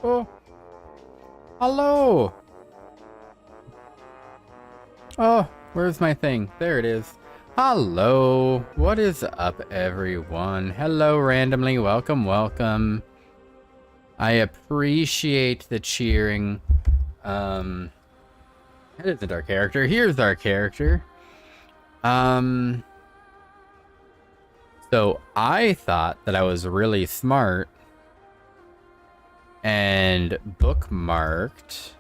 Oh, hello. Oh, where's my thing? There it is. Hello. What is up, everyone? Hello, randomly. Welcome, welcome. I appreciate the cheering. That isn't our character. Here's our character. So I thought that I was really smart and bookmarked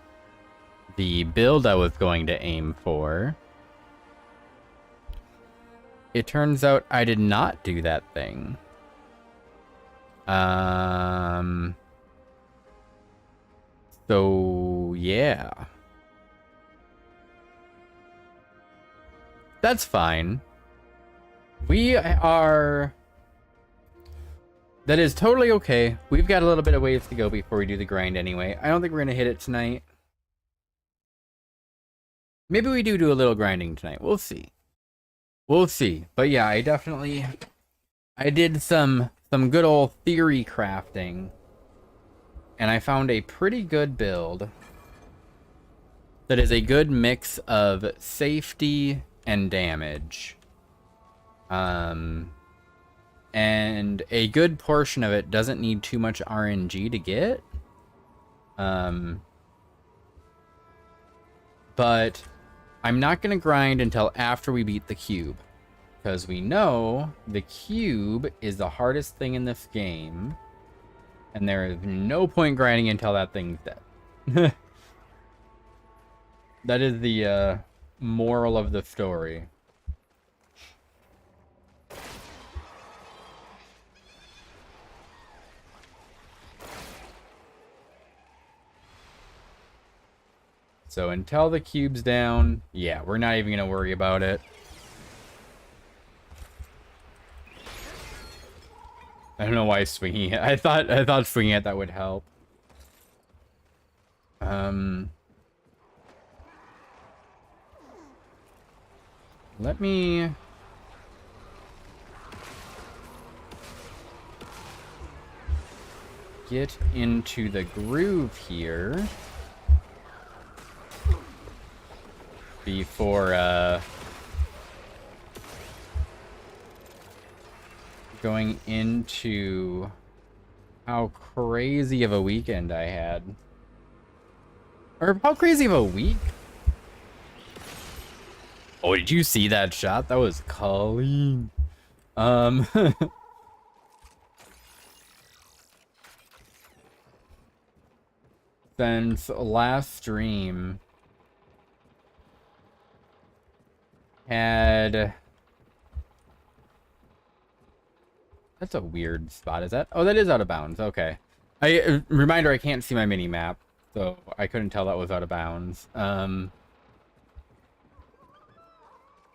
the build I was going to aim for. It turns out I did not do that thing. So yeah. That's fine. That is totally okay. We've got a little bit of ways to go before we do the grind anyway. I don't think we're gonna hit it tonight. Maybe we do a little grinding tonight. We'll see. We'll see. But yeah, I did some good old theory crafting. And I found a pretty good build that is a good mix of safety and damage. And a good portion of it doesn't need too much RNG to get. But I'm not going to grind until after we beat the cube. Because we know the cube is the hardest thing in this game. And there is no point grinding until that thing's dead. That is the moral of the story. So until the cube's down, yeah, we're not even gonna worry about it. I don't know why swinging it. I thought swinging it that would help. Let me get into the groove here before going into how crazy of a weekend I had. Or how crazy of a week? Oh, did you see that shot? That was clean. Since last stream had... That's a weird spot, is that? Oh, that is out of bounds. Okay. Reminder, I can't see my mini map, so I couldn't tell that was out of bounds.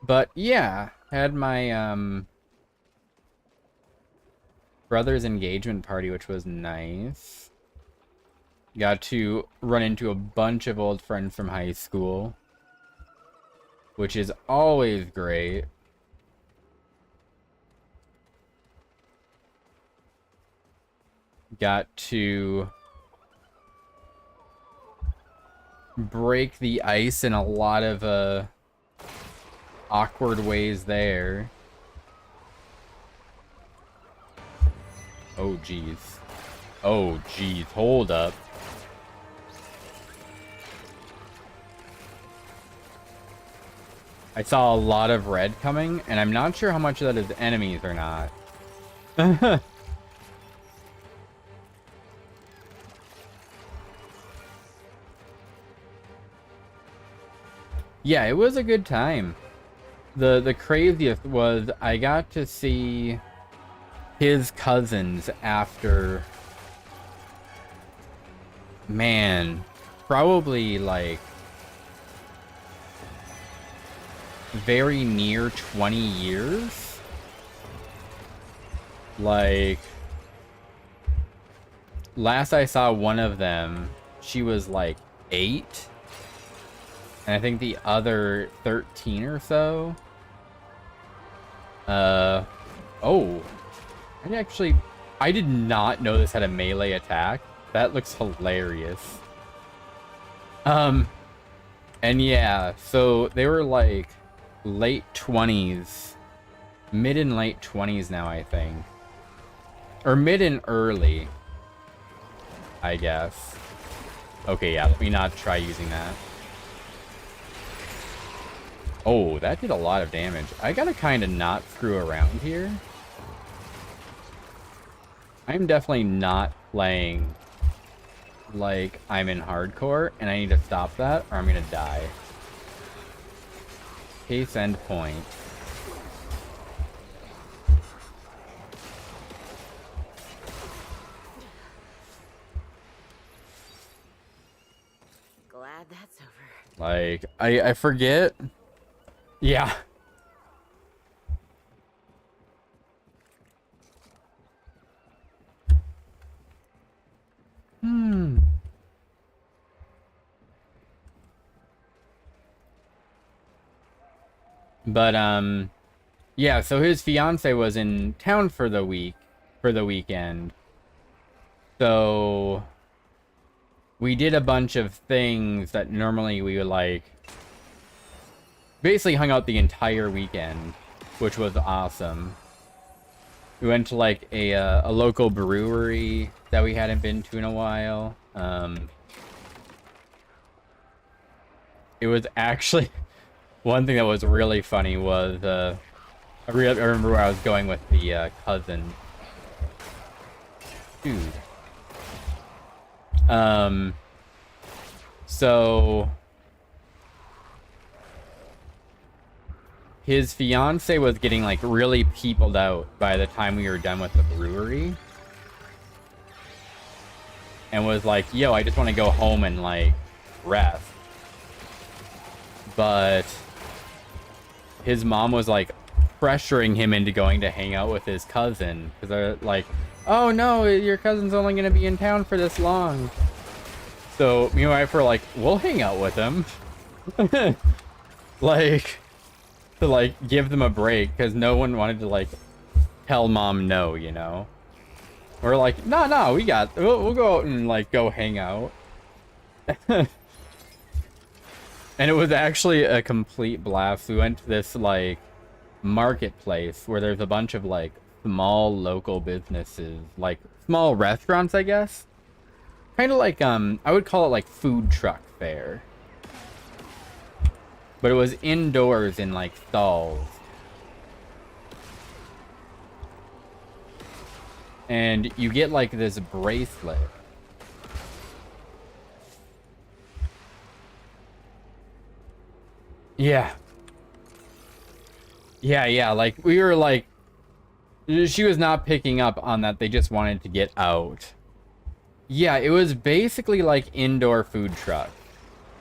But yeah, had my brother's engagement party, which was nice. Got to run into a bunch of old friends from high school, which is always great. Got to break the ice in a lot of awkward ways there. Oh geez. Oh geez, hold up. I saw a lot of red coming, and I'm not sure how much of that is enemies or not. Yeah, it was a good time. The craziest was I got to see his cousins after, man, probably like very near 20 years. Like, last I saw one of them, she was like 8. And I think the other 13 or so. Oh. I did not know this had a melee attack. That looks hilarious. And yeah, so they were like late 20s. Mid and late 20s now, I think. Or mid and early, I guess. Okay, yeah, let me not try using that. Oh, that did a lot of damage. I gotta kind of not screw around here. I'm definitely not playing like I'm in hardcore, and I need to stop that or I'm gonna die. Case end point. Glad that's over. Like, I forget. Yeah. But, yeah, so his fiance was in town for the weekend. So, we did a bunch of things that normally we would, like, basically hung out the entire weekend, which was awesome. We went to, like, a local brewery that we hadn't been to in a while. It was actually... One thing that was really funny was, I remember where I was going with the, cousin. Dude. So his fiance was getting like really peopled out by the time we were done with the brewery. And was like, yo, I just want to go home and like rest. But his mom was like pressuring him into going to hang out with his cousin. Because they're like, oh no, your cousin's only going to be in town for this long. So me and my wife were like, we'll hang out with him. Like, to like give them a break. Because no one wanted to like tell mom no, you know? We're like, no, we'll go out and like go hang out. And it was actually a complete blast. We went to this like marketplace where there's a bunch of like small local businesses, like small restaurants, I guess. Kind of like I would call it like food truck fair. But it was indoors in like stalls. And you get like this bracelet. Yeah. Yeah, like we were like, she was not picking up on that. They just wanted to get out. Yeah, it was basically like indoor food truck.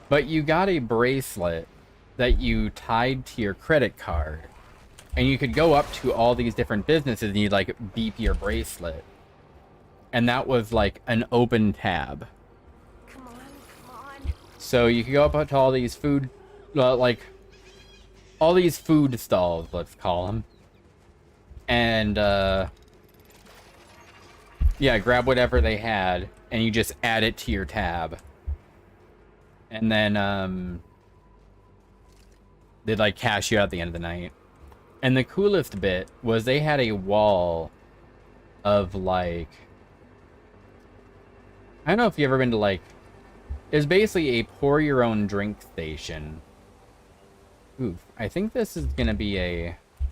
But you got a bracelet that you tied to your credit card. And you could go up to all these different businesses and you'd like beep your bracelet. And that was like an open tab. Come on. So you could go up to all these food, like all these food stalls, let's call them. And yeah, grab whatever they had and you just add it to your tab. And then they'd like cash you out at the end of the night. And the coolest bit was they had a wall of like, I don't know if you've ever been to like, it's basically a pour your own drink station. Oof, I think this is gonna be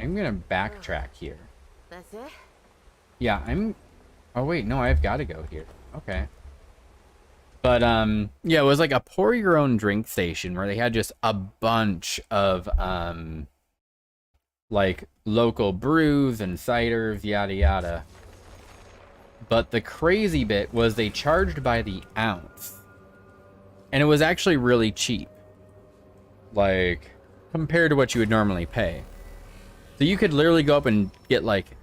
I'm gonna backtrack here. That's it? Yeah, oh wait, no, I've gotta go here. Okay. But yeah, it was like a pour your own drink station where they had just a bunch of like local brews and ciders, yada yada. But the crazy bit was they charged by the ounce. And it was actually really cheap. Like, compared to what you would normally pay. So you could literally go up and get like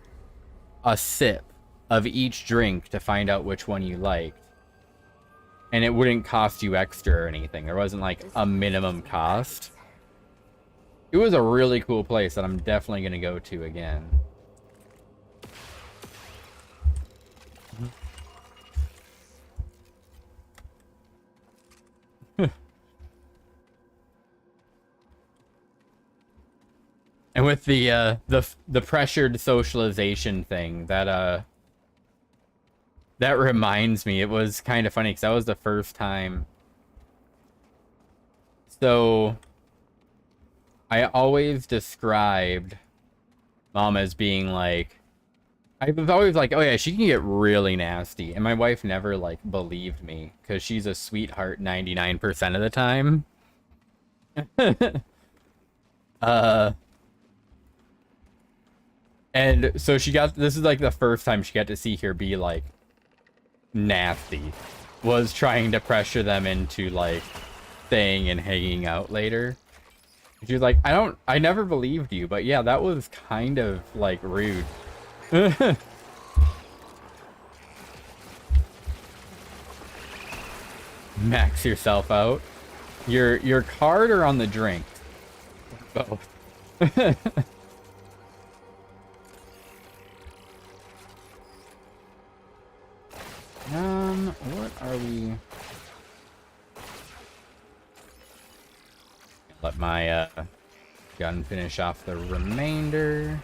a sip of each drink to find out which one you liked. And it wouldn't cost you extra or anything. There wasn't like a minimum cost. It was a really cool place that I'm definitely going to go to again. And with the pressured socialization thing, that reminds me, it was kind of funny because that was the first time. So I always described mom as being like, I was always like, oh yeah, she can get really nasty. And my wife never like believed me because she's a sweetheart 99% of the time. And so this is like the first time she got to see her be like nasty, was trying to pressure them into like staying and hanging out later. She was like, I never believed you, but yeah, that was kind of like rude. Max yourself out. Your card or on the drink? Both. What are we? Let my gun finish off the remainder.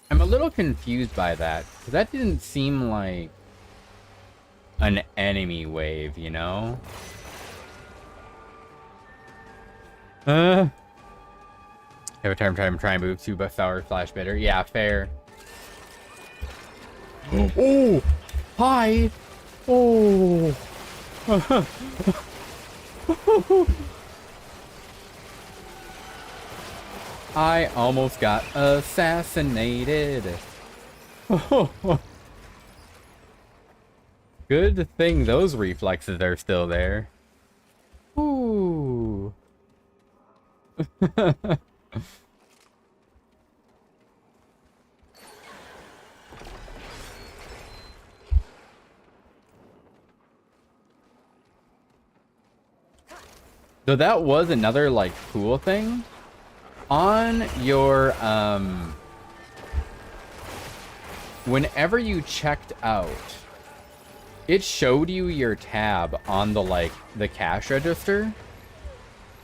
I'm a little confused by that, because that didn't seem like an enemy wave, you know? Every time try and move to but sour slash bitter. Yeah, fair. Oh! Hi! Oh! I almost got assassinated. Good thing those reflexes are still there. Ooh. So that was another like cool thing. On your whenever you checked out, it showed you your tab on the like the cash register.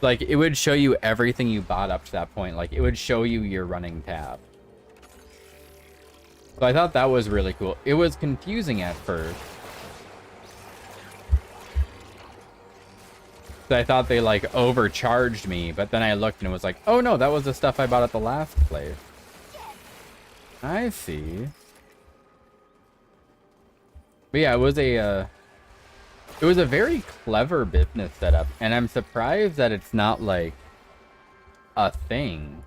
Like it would show you everything you bought up to that point. Like it would show you your running tab. So I thought that was really cool. It was confusing at first. So I thought they like overcharged me, but then I looked and it was like, oh no, that was the stuff I bought at the last place. I see. But yeah, it was a very clever business setup, and I'm surprised that it's not like a thing.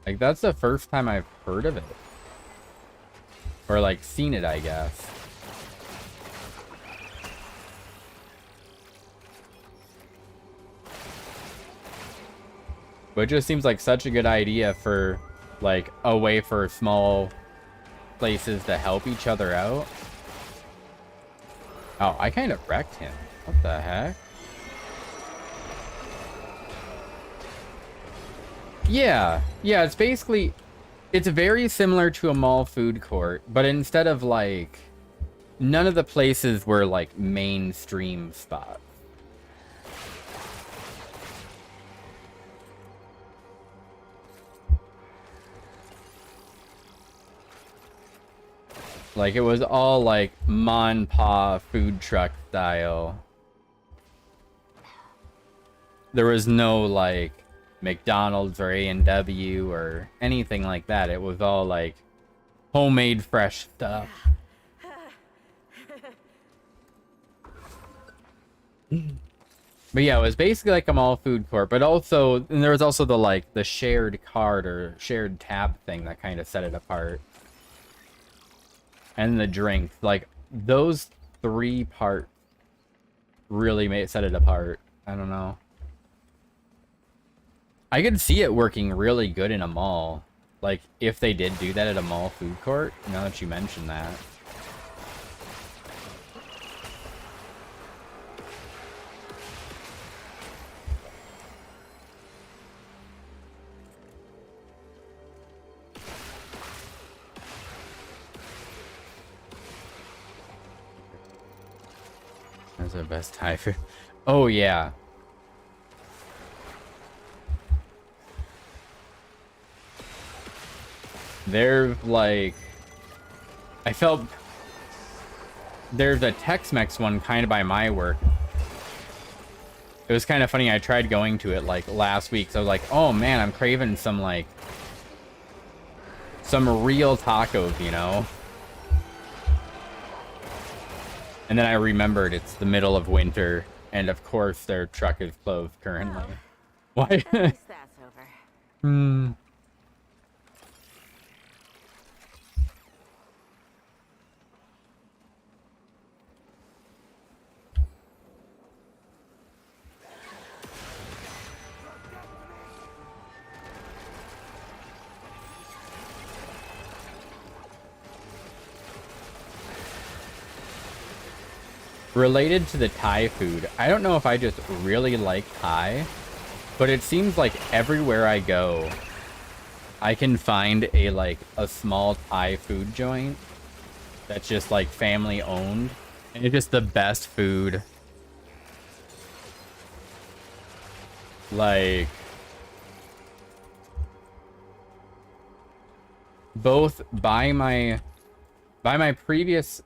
Like that's the first time I've heard of it. Or like seen it, I guess. But it just seems like such a good idea for like a way for small places to help each other out. Oh, I kind of wrecked him. What the heck? Yeah, it's basically, it's very similar to a mall food court, but instead of like, none of the places were like mainstream spots. Like, it was all, like, mon pa food truck style. There was no, like, McDonald's or A&W or anything like that. It was all, like, homemade fresh stuff. But yeah, it was basically like a mall food court, but also, and there was also the, like, the shared card or shared tab thing that kind of set it apart. And the drinks, like those three parts really set it apart. I don't know. I could see it working really good in a mall. Like if they did do that at a mall food court, now that you mention that. That's the best Thai food. Oh, yeah. They're like... I felt... There's a Tex-Mex one kind of by my work. It was kind of funny. I tried going to it like last week. So I was like, oh man, I'm craving some like... some real tacos, you know? And then I remembered it's the middle of winter, and of course their truck is closed currently. Oh, Why? that's over. Hmm. Related to the Thai food, I don't know if I just really like Thai, but it seems like everywhere I go, I can find a small Thai food joint that's just like family owned, and it's just the best food. Like both by my previous,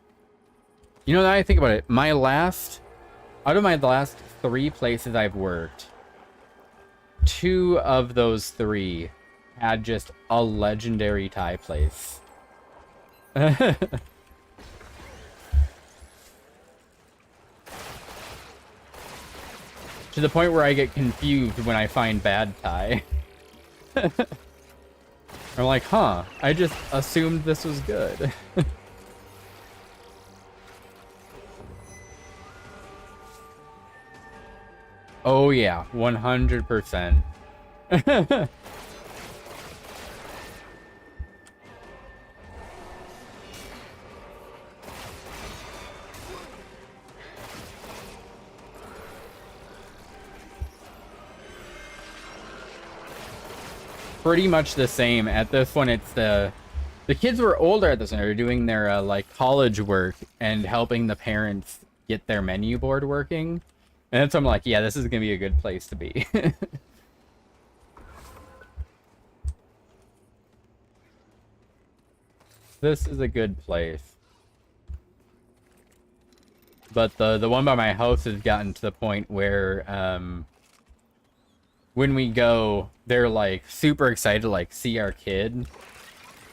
you know, now I think about it, out of my last 3 places I've worked, 2 of those 3 had just a legendary tie place. To the point where I get confused when I find bad tie. I'm like, huh, I just assumed this was good. Oh yeah, 100%. Pretty much the same. At this one, it's the kids were older at this one. They're doing their like college work and helping the parents get their menu board working. And so I'm like, yeah, this is gonna be a good place to be. This is a good place. But the one by my house has gotten to the point where when we go, they're like super excited to like see our kid,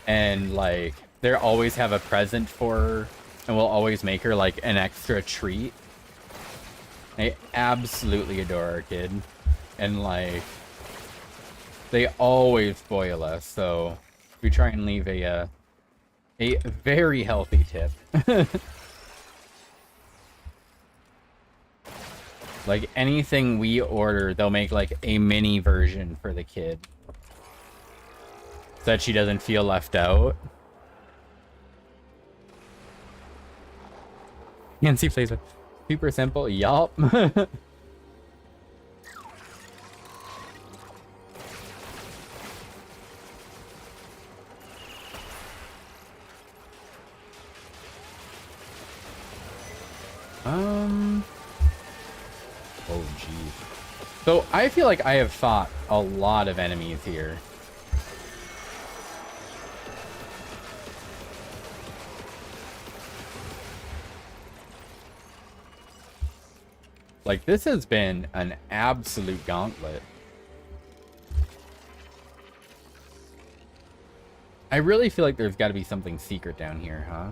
and like they always have a present for her, and we'll always make her like an extra treat. They absolutely adore our kid, and like they always spoil us, so we try and leave a very healthy tip. Like anything we order, they'll make like a mini version for the kid, so that she doesn't feel left out. Nancy plays with super simple. Yup. Oh, geez. So, I feel like I have fought a lot of enemies here. Like, this has been an absolute gauntlet. I really feel like there's got to be something secret down here, huh?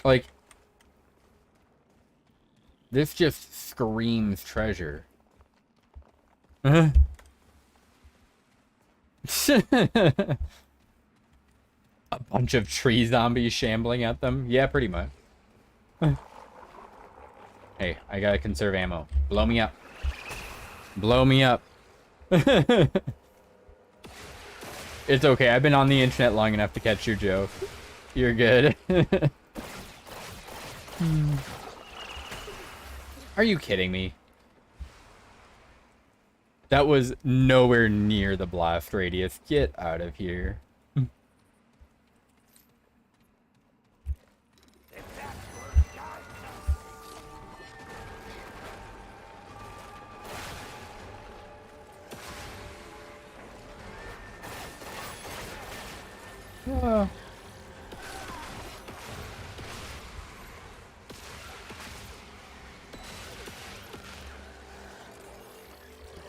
Like, this just screams treasure. A bunch of tree zombies shambling at them? Yeah, pretty much. Hey, I gotta conserve ammo. Blow me up. Blow me up. It's okay, I've been on the internet long enough to catch your joke. You're good. Are you kidding me? That was nowhere near the blast radius. Get out of here. Oh.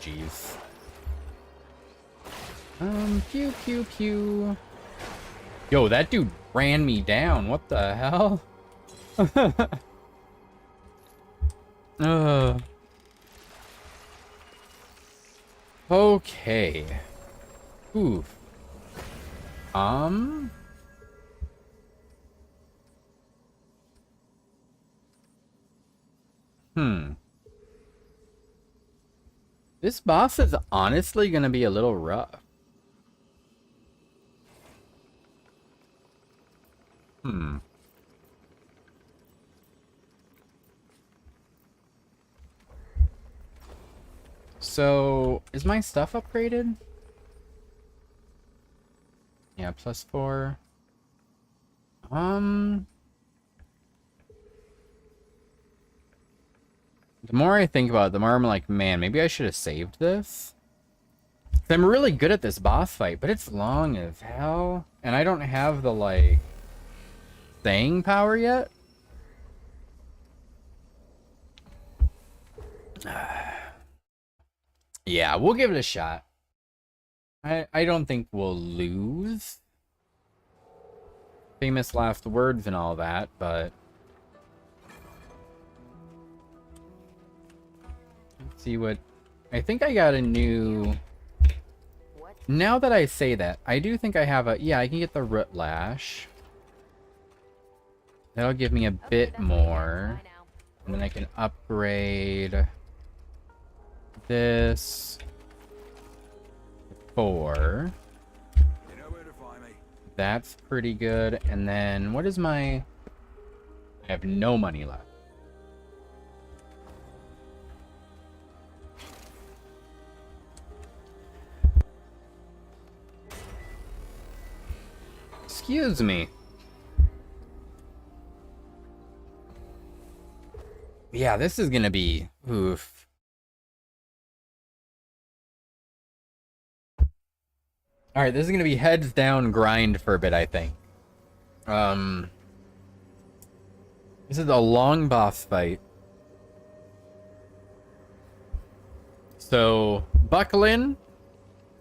Jeez. Pew pew pew. Yo, that dude ran me down. What the hell? Okay. Oof. This boss is honestly gonna be a little rough. So, is my stuff upgraded? Yeah, +4. The more I think about it, the more I'm like, man, maybe I should have saved this. 'Cause I'm really good at this boss fight, but it's long as hell. And I don't have the, like, staying power yet. Yeah, we'll give it a shot. I don't think we'll lose. Famous last words and all that, but let's see what... I think I got a new... What? Now that I say that, I do think I have a... Yeah, I can get the root lash. That'll give me a bit more. And then I can upgrade this 4. You know where to find me. That's pretty good. And then what is my... I have no money left. Excuse me. Yeah, this is gonna be... Oof. Alright, this is gonna be heads down grind for a bit, I think. This is a long boss fight. So, buckle in.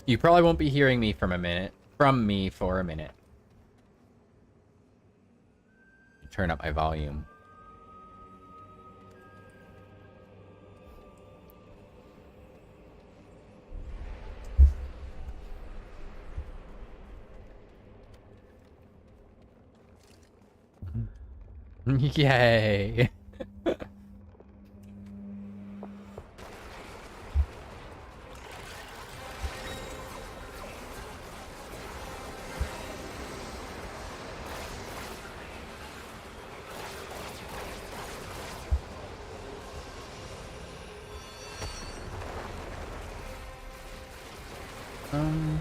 You probably won't be hearing me from me for a minute. Turn up my volume. Yay. Um...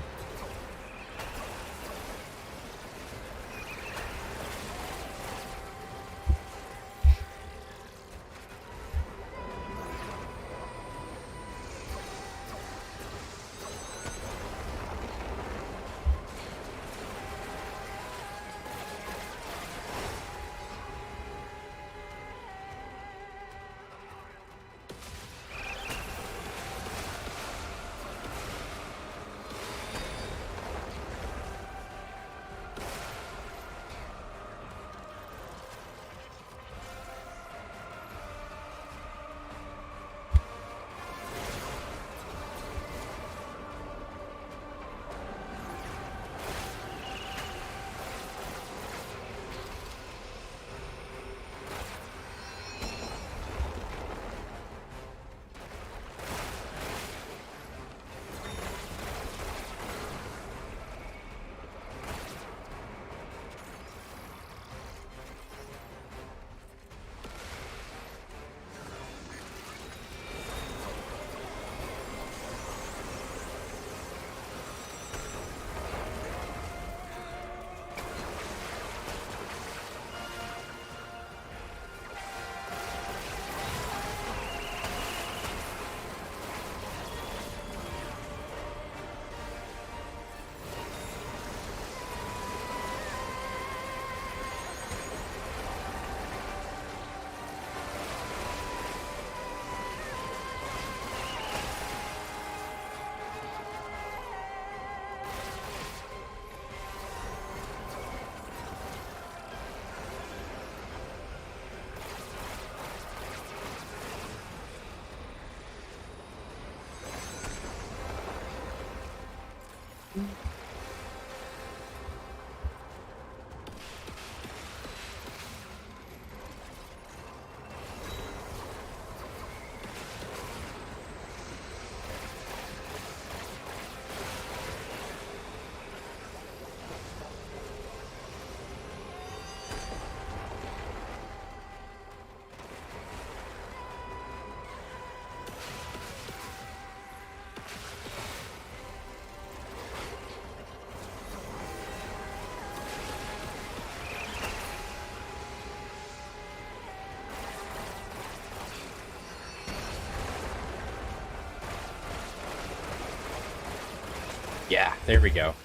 Yeah, there we go.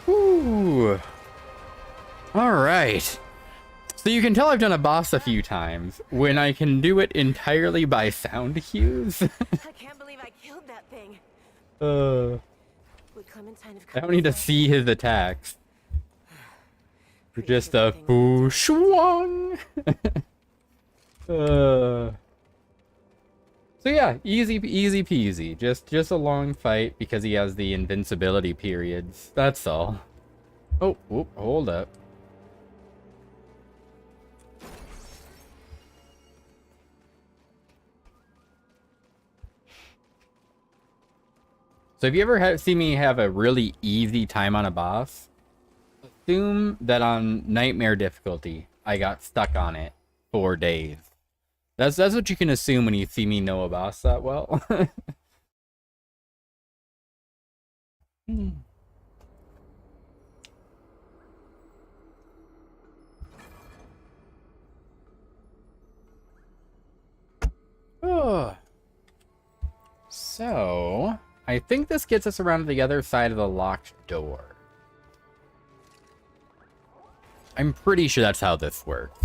Ooh. All right. So you can tell I've done a boss a few times when I can do it entirely by sound cues. I can't believe I killed that thing. Would Clementine have I come don't need to this way? see his attacks. Pretty Just sure a that thing was booshwang. So yeah, easy peasy. Just a long fight because he has the invincibility periods. That's all. Oh, whoop, hold up. So if you ever see me have a really easy time on a boss, assume that on nightmare difficulty, I got stuck on it for days. That's what you can assume when you see me know a boss that well. Oh. So, I think this gets us around to the other side of the locked door. I'm pretty sure that's how this works.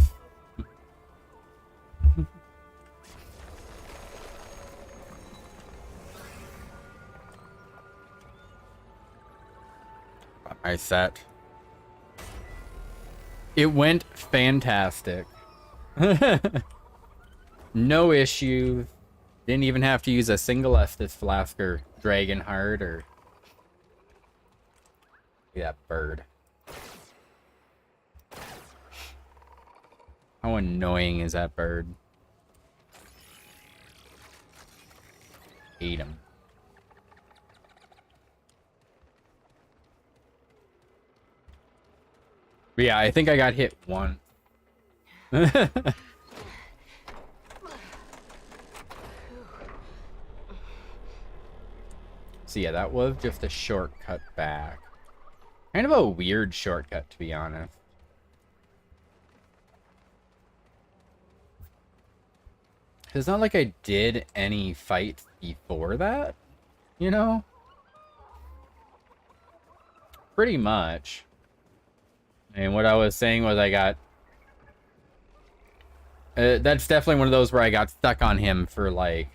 Got my set. It went fantastic. No issues. Didn't even have to use a single Estus Flask or Dragon Heart or... Look at that bird. How annoying is that bird? Hate him. But yeah, I think I got hit once. So yeah, that was just a shortcut back. Kind of a weird shortcut, to be honest. It's not like I did any fights before that, you know? Pretty much. And what I was saying was I got... that's definitely one of those where I got stuck on him for, like,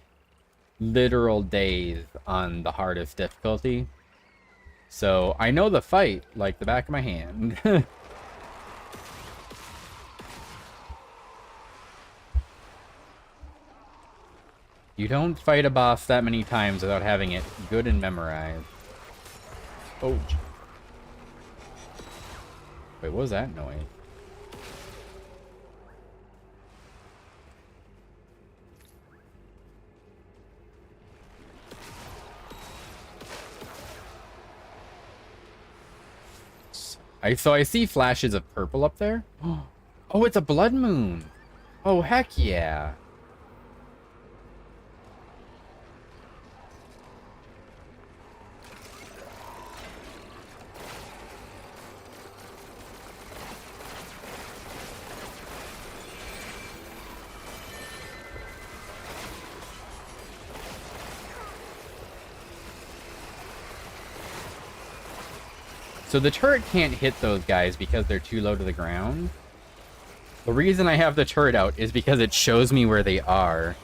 literal days on the hardest difficulty. So I know the fight like the back of my hand. You don't fight a boss that many times without having it good and memorized. Oh. Wait, what was that noise? So I see flashes of purple up there. Oh, it's a blood moon. Oh, heck yeah. So the turret can't hit those guys because they're too low to the ground. The reason I have the turret out is because it shows me where they are.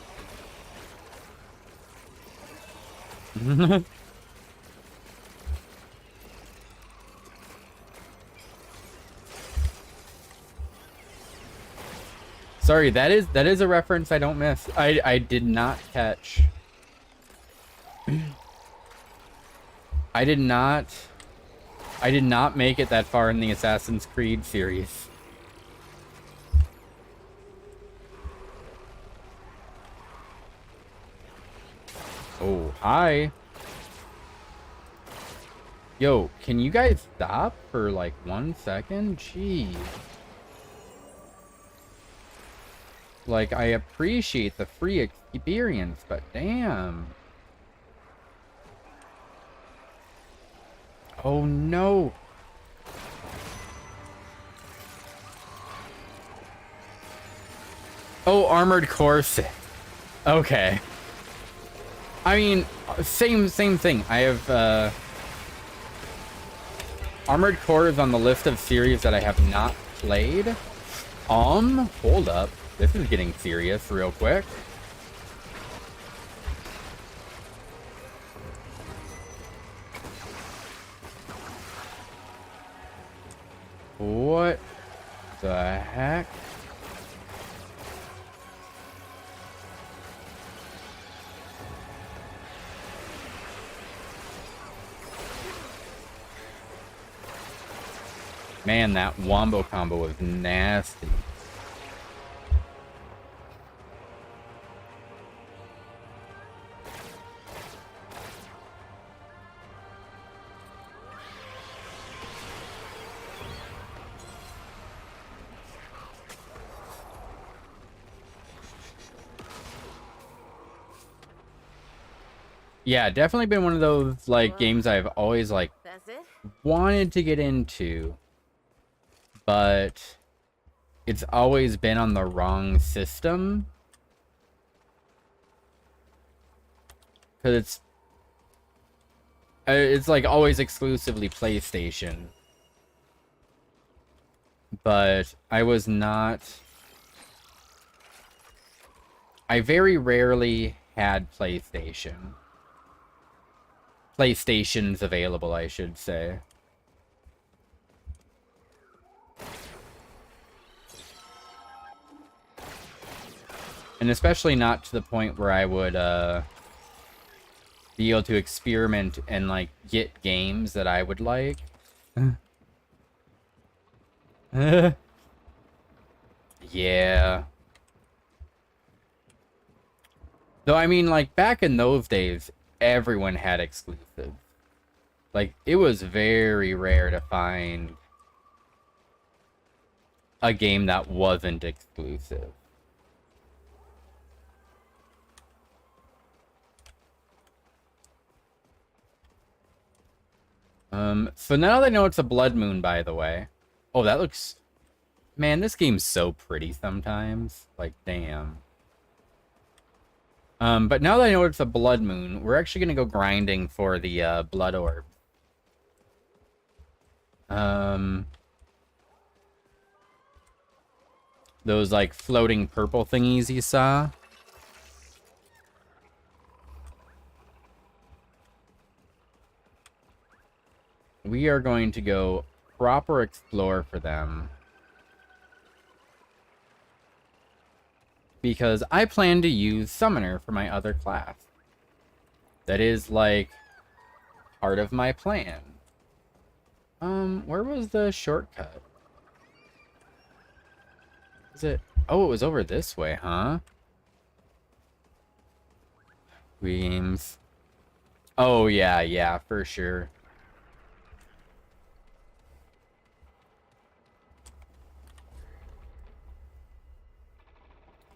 Sorry, that is a reference I don't miss. I did not catch. I did not make it that far in the Assassin's Creed series. Oh, hi. Yo, can you guys stop for like 1 second? Jeez. Like, I appreciate the free experience, but damn. Oh no. Oh, armored corset. Okay. I mean, same thing. I have Armored Core is on the list of series that I have not played. Hold up. This is getting serious real quick. What the heck? Man, that wombo combo was nasty. Yeah, definitely been one of those like games I've always like That's it? wanted to get into, but it's always been on the wrong system. Because it's like always exclusively PlayStation. But I was not... I very rarely had PlayStations available, I should say. And especially not to the point where I would be able to experiment and like get games that I would like. Yeah. Though I mean, like back in those days, everyone had exclusives. Like it was very rare to find a game that wasn't exclusive. So now they know it's a blood moon, by the way. Oh, that looks... Man, this game's so pretty sometimes. Like, damn. But now that I know it's a blood moon, we're actually gonna go grinding for the, blood orb. Those, like, floating purple thingies you saw. We are going to go proper explore for them. Because I plan to use Summoner for my other class. That is, like, part of my plan. Where was the shortcut? Is it... Oh, it was over this way, huh? Weems. Oh, yeah, for sure.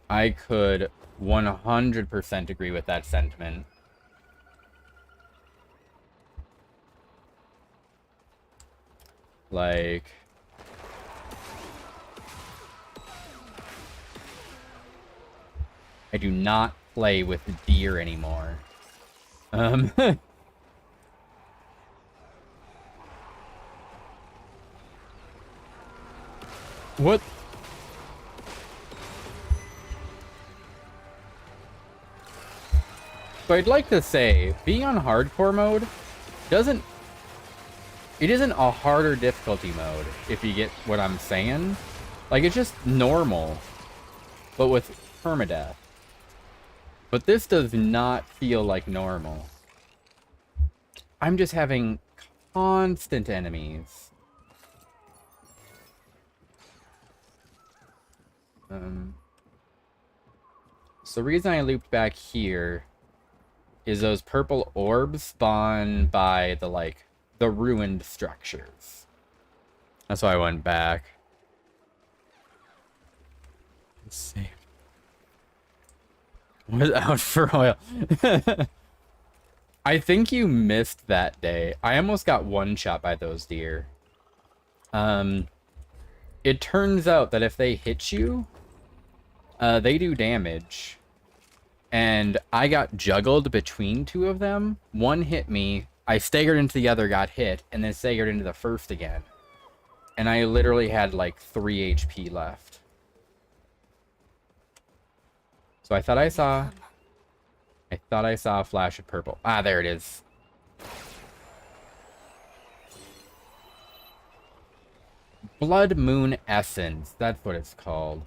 I could 100% agree with that sentiment. Like... I do not play with deer anymore. What? So I'd like to say, being on hardcore mode doesn't... It isn't a harder difficulty mode, if you get what I'm saying. Like, it's just normal, but with permadeath. But this does not feel like normal. I'm just having constant enemies. So the reason I looped back here is those purple orbs spawn by the, like, the ruined structures. That's why I went back. Let's see. Was out for oil. I think you missed that day. I almost got one shot by those deer. It turns out that if they hit you, they do damage. And I got juggled between two of them. One hit me, I staggered into the other, got hit, and then staggered into the first again. And I literally had like 3 HP left. So I thought I saw a flash of purple. Ah, there it is. Blood Moon Essence. That's what it's called.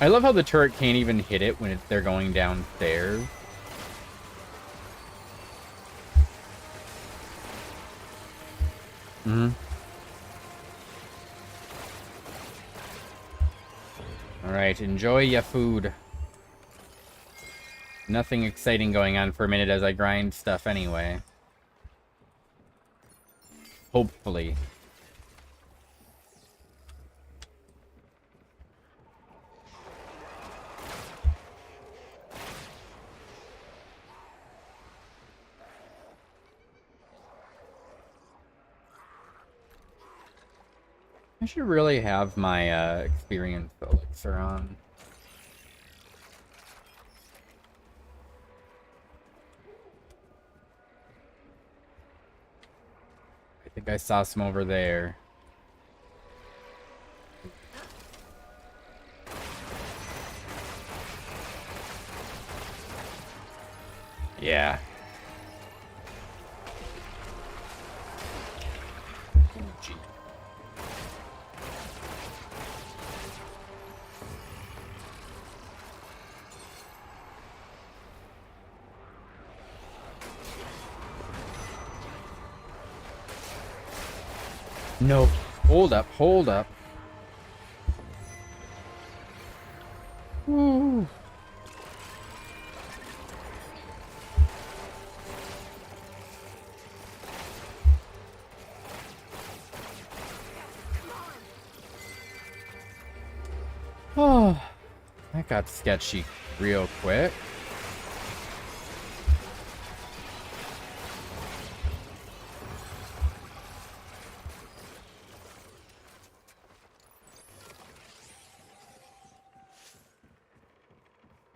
I love how the turret can't even hit it when they're going downstairs. Alright, enjoy your food. Nothing exciting going on for a minute as I grind stuff anyway. Hopefully. I should really have my experience elixir on. I think I saw some over there. Yeah. Gee. No. Hold up, hold up. Ooh. Oh, that got sketchy real quick.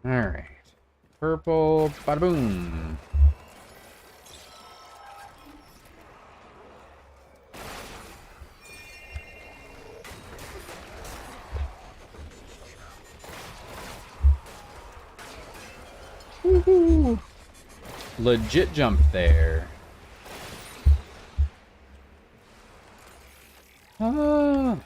Alright. Purple, bada boom. Woohoo! Legit jump there. Ah.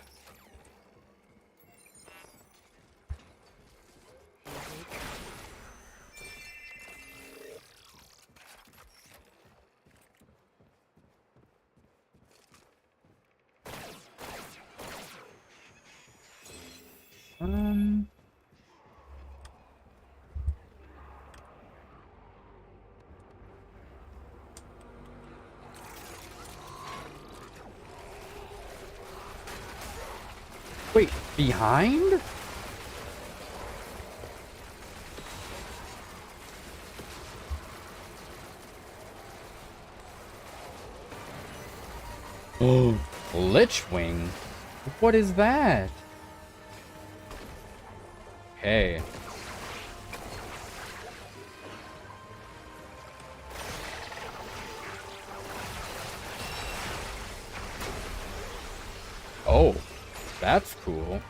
Um. Wait, behind? Oh, Lichwing? What is that? Hey. Oh, that's cool.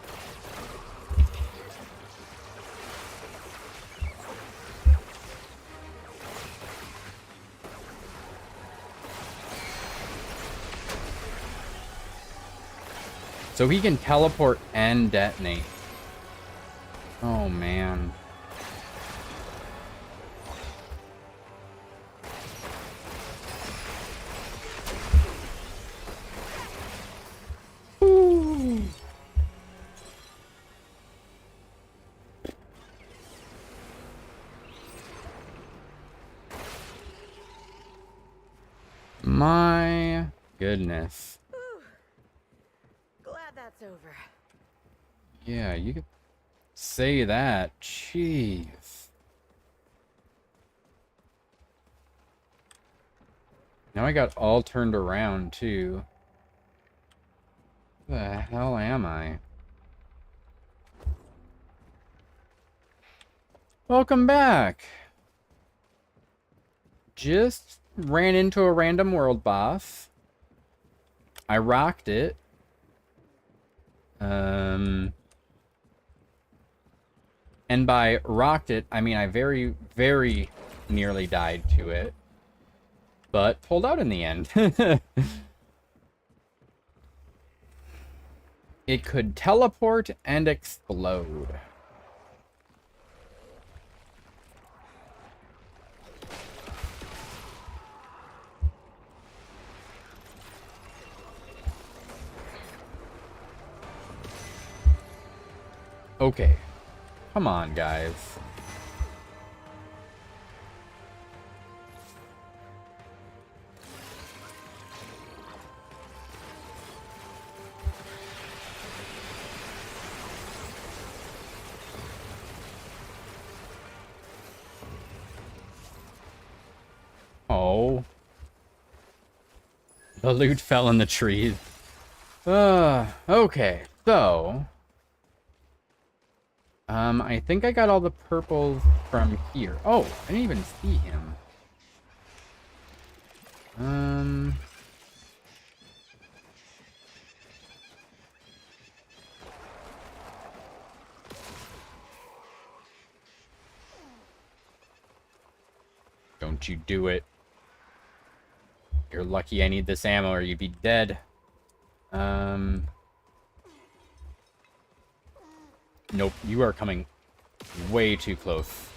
So he can teleport and detonate. Oh, man. Ooh. My goodness. Whew. Glad that's over. Yeah, you could say that. Jeez. Now I got all turned around, too. Where the hell am I? Welcome back. just ran into a random world boss. I rocked it. And by rocked it, I mean I very, very nearly died to it. But pulled out in the end. It could teleport and explode. Okay. Come on, guys. Oh. The loot fell in the trees. Okay. So... I think I got all the purples from here. Oh, I didn't even see him. Don't you do it. You're lucky I need this ammo or you'd be dead. Nope, you are coming way too close.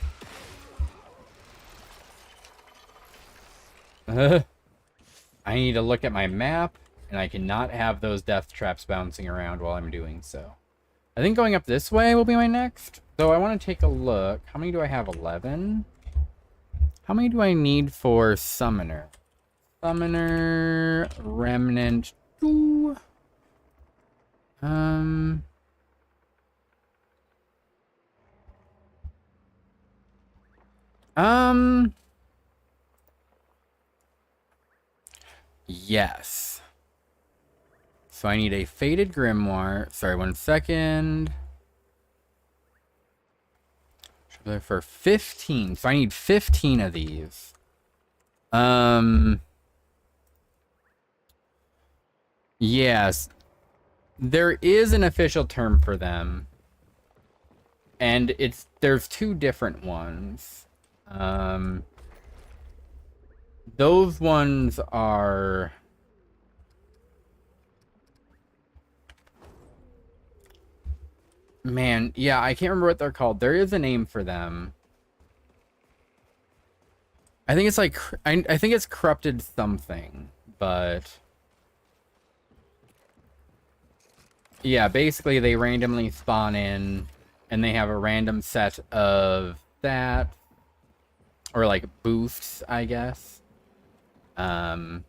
I need to look at my map, and I cannot have those death traps bouncing around while I'm doing so. I think going up this way will be my next. So I want to take a look. How many do I have? 11? How many do I need for Summoner? Summoner, Remnant, 2. Yes. So I need a Faded Grimoire. Sorry, 1 second. For 15. So I need 15 of these. Yes. There is an official term for them. And there's 2 different ones. Those ones are... Man, yeah, I can't remember what they're called. There is a name for them. I think it's like... I think it's corrupted something, but... Yeah, basically they randomly spawn in, and they have a random set of that, or like boosts, I guess. And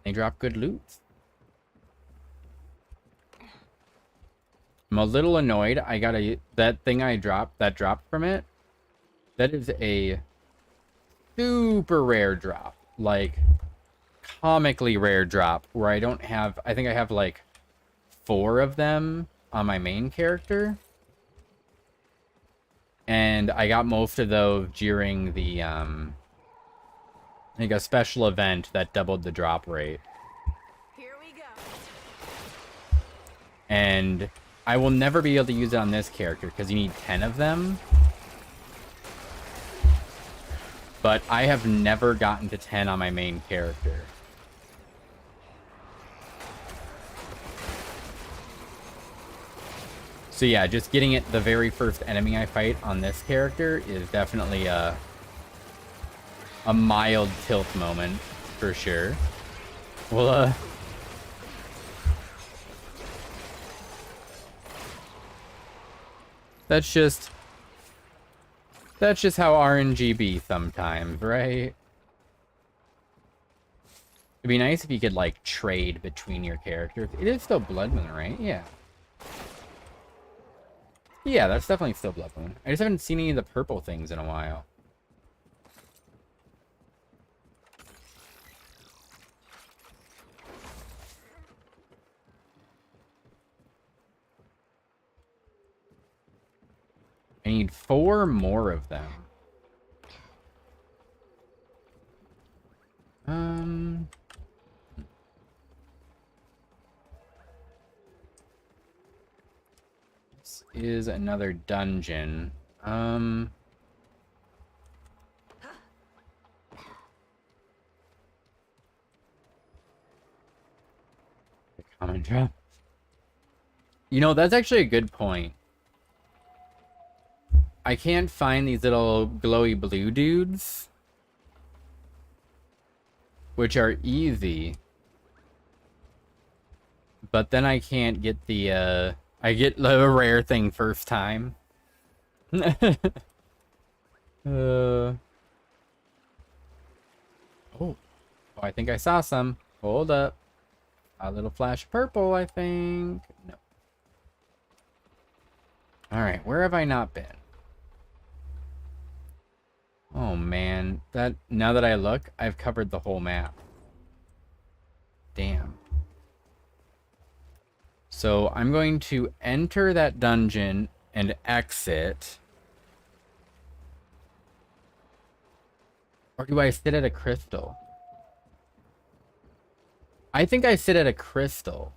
they drop good loot. I'm a little annoyed. I got that thing I dropped, that dropped from it. That is a super rare drop, like comically rare drop, where I don't have, I think I have like 4 of them on my main character. And I got most of those during the, like a special event that doubled the drop rate. Here we go. And I will never be able to use it on this character because you need 10 of them. But I have never gotten to 10 on my main character. So yeah, just getting it the very first enemy I fight on this character is definitely a mild tilt moment, for sure. Well, that's just how RNG be sometimes, right? It'd be nice if you could, like, trade between your characters. It is still Blood Moon, right? Yeah. Yeah, that's definitely still Blood Moon. I just haven't seen any of the purple things in a while. I need 4 more of them. is another dungeon. The common drop. You know, that's actually a good point. I can't find these little glowy blue dudes, which are easy. But then I can't get the, I get the rare thing first time. Oh, I think I saw some. Hold up. A little flash of purple, I think. No. Alright, where have I not been? Oh man, now that I look, I've covered the whole map. Damn. So I'm going to enter that dungeon and exit. Or do I sit at a crystal? I think I sit at a crystal.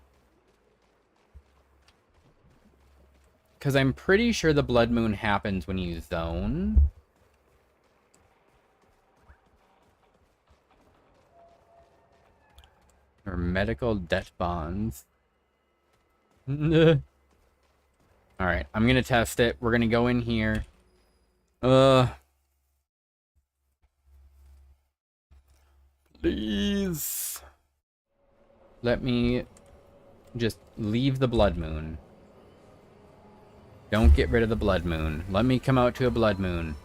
Because I'm pretty sure the blood moon happens when you zone. Or medical debt bonds. Alright, I'm gonna test it. We're gonna go in here. Please. Let me just leave the blood moon. Don't get rid of the blood moon. Let me come out to a blood moon.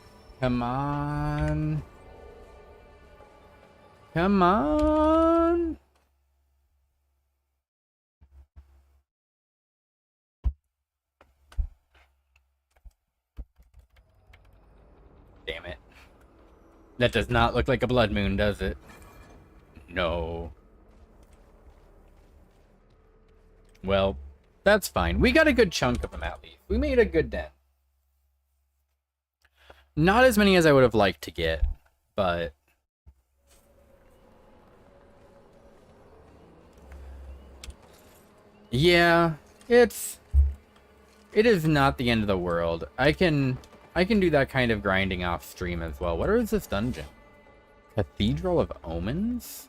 Come on. Come on. Damn it. That does not look like a blood moon, does it? No. Well, that's fine. We got a good chunk of them at least. We made a good dent. Not as many as I would have liked to get, but... yeah, it is not the end of the world. I can do that kind of grinding off stream as well. What is this dungeon? Cathedral of Omens?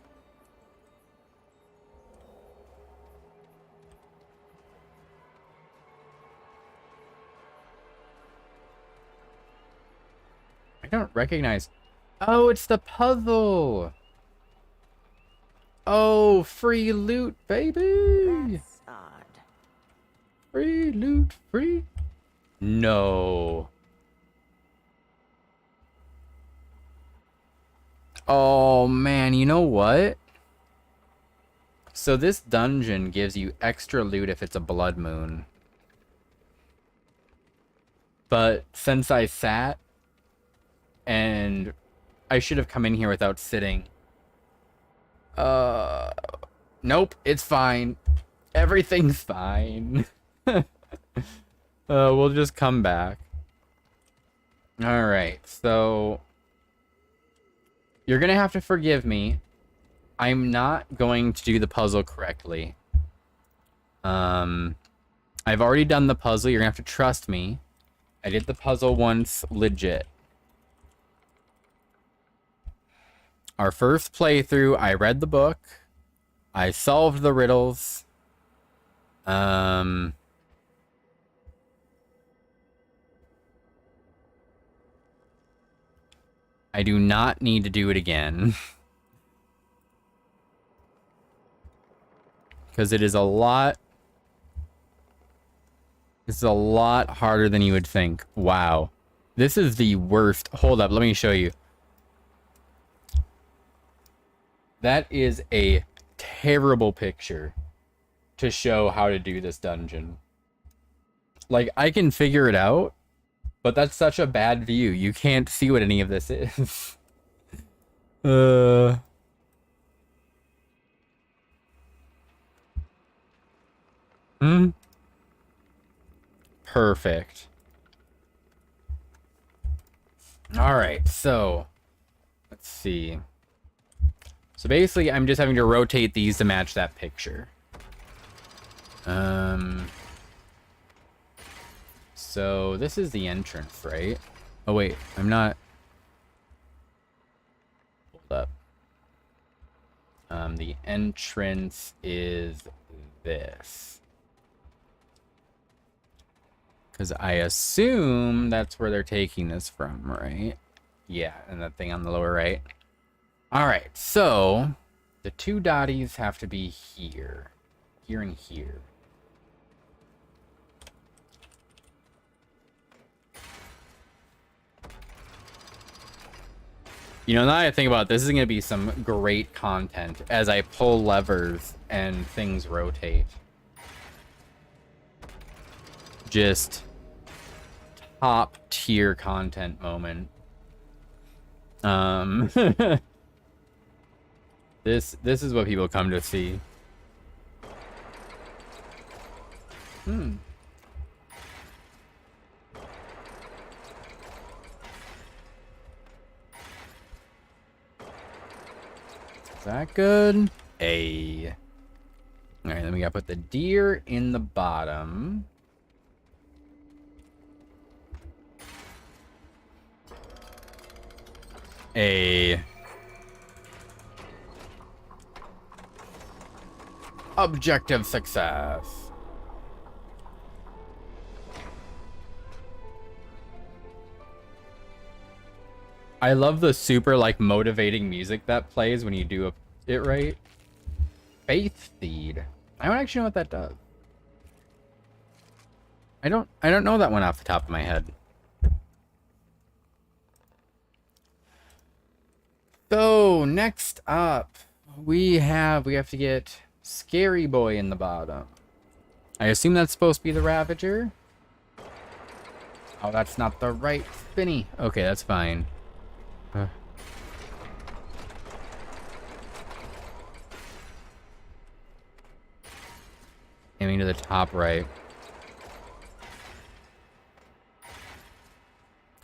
I don't recognize. Oh, it's the puzzle. Oh, free loot, baby. That's odd. Free loot, free. No. Oh man, you know what? So this dungeon gives you extra loot if it's a blood moon. But since I sat, and I should have come in here without sitting. Nope, it's fine. Everything's fine. We'll just come back. Alright, so... you're gonna have to forgive me. I'm not going to do the puzzle correctly. I've already done the puzzle. You're gonna have to trust me. I did the puzzle once legit. Our first playthrough, I read the book. I solved the riddles. I do not need to do it again. Because it is a lot... it's a lot harder than you would think. Wow. This is the worst. Hold up, let me show you. That is a terrible picture to show how to do this dungeon. Like, I can figure it out, but that's such a bad view. You can't see what any of this is. Perfect. Alright, so... let's see. So basically, I'm just having to rotate these to match that picture. So so this is the entrance, right? Oh wait, I'm not. Hold up. The entrance is this. Because I assume that's where they're taking this from, right? Yeah, and that thing on the lower right. Alright, so the two dotties have to be here. Here and here. You know, now that I think about it, this is going to be some great content as I pull levers and things rotate. Just top tier content moment. This is what people come to see. Is that good? Hey. Alright, then we gotta put the deer in the bottom. A objective success. I love the super like motivating music that plays when you do it right. Faith feed. I don't actually know what that does. I don't know that one off the top of my head. So next up, we have to get Scary Boy in the bottom. I assume that's supposed to be the Ravager. Oh, that's not the right spinny. Okay, that's fine. Aiming to the top right.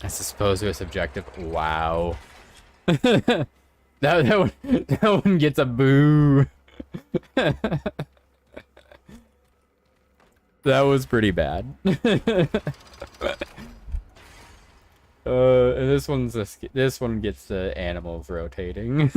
I suppose it was subjective. Wow. that one gets a boo. That was pretty bad. And this one gets the animals rotating.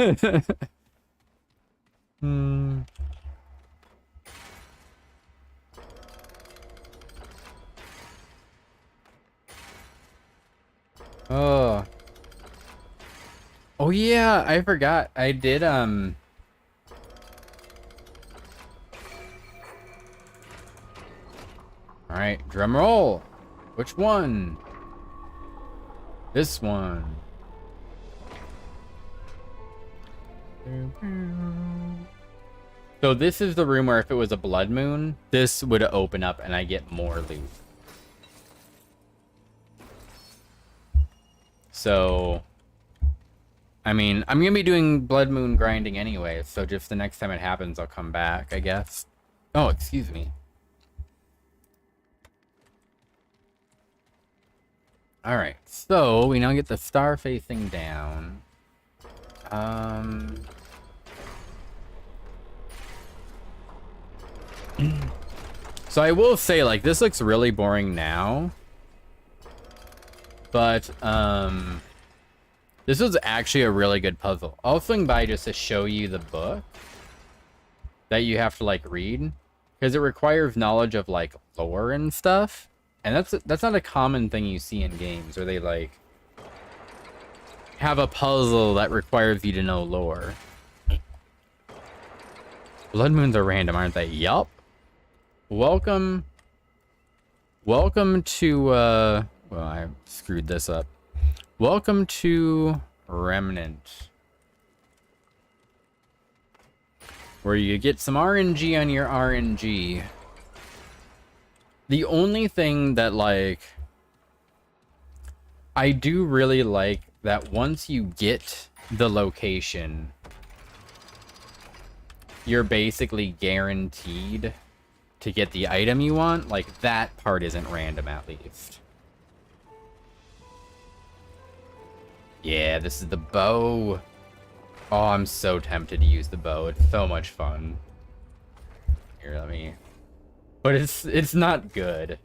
Oh. Oh yeah, I forgot. I did All right, drum roll. Which one? This one. So this is the room where if it was a blood moon, this would open up and I get more loot. So, I mean, I'm going to be doing blood moon grinding anyway, so just the next time it happens, I'll come back, I guess. Oh, excuse me. Alright, so we now get the star facing down. So I will say, like, this looks really boring now. But, this was actually a really good puzzle. I'll swing by just to show you the book that you have to, like, read. Because it requires knowledge of, like, lore and stuff. And that's not a common thing you see in games where they, like, have a puzzle that requires you to know lore. Blood moons are random, aren't they? Yup. Welcome to, well, I screwed this up. Welcome to Remnant. Where you get some RNG on your RNG. The only thing that, like, I do really like that once you get the location, you're basically guaranteed to get the item you want. Like, that part isn't random, at least. Yeah, this is the bow. Oh, I'm so tempted to use the bow. It's so much fun. Here, let me... But it's not good.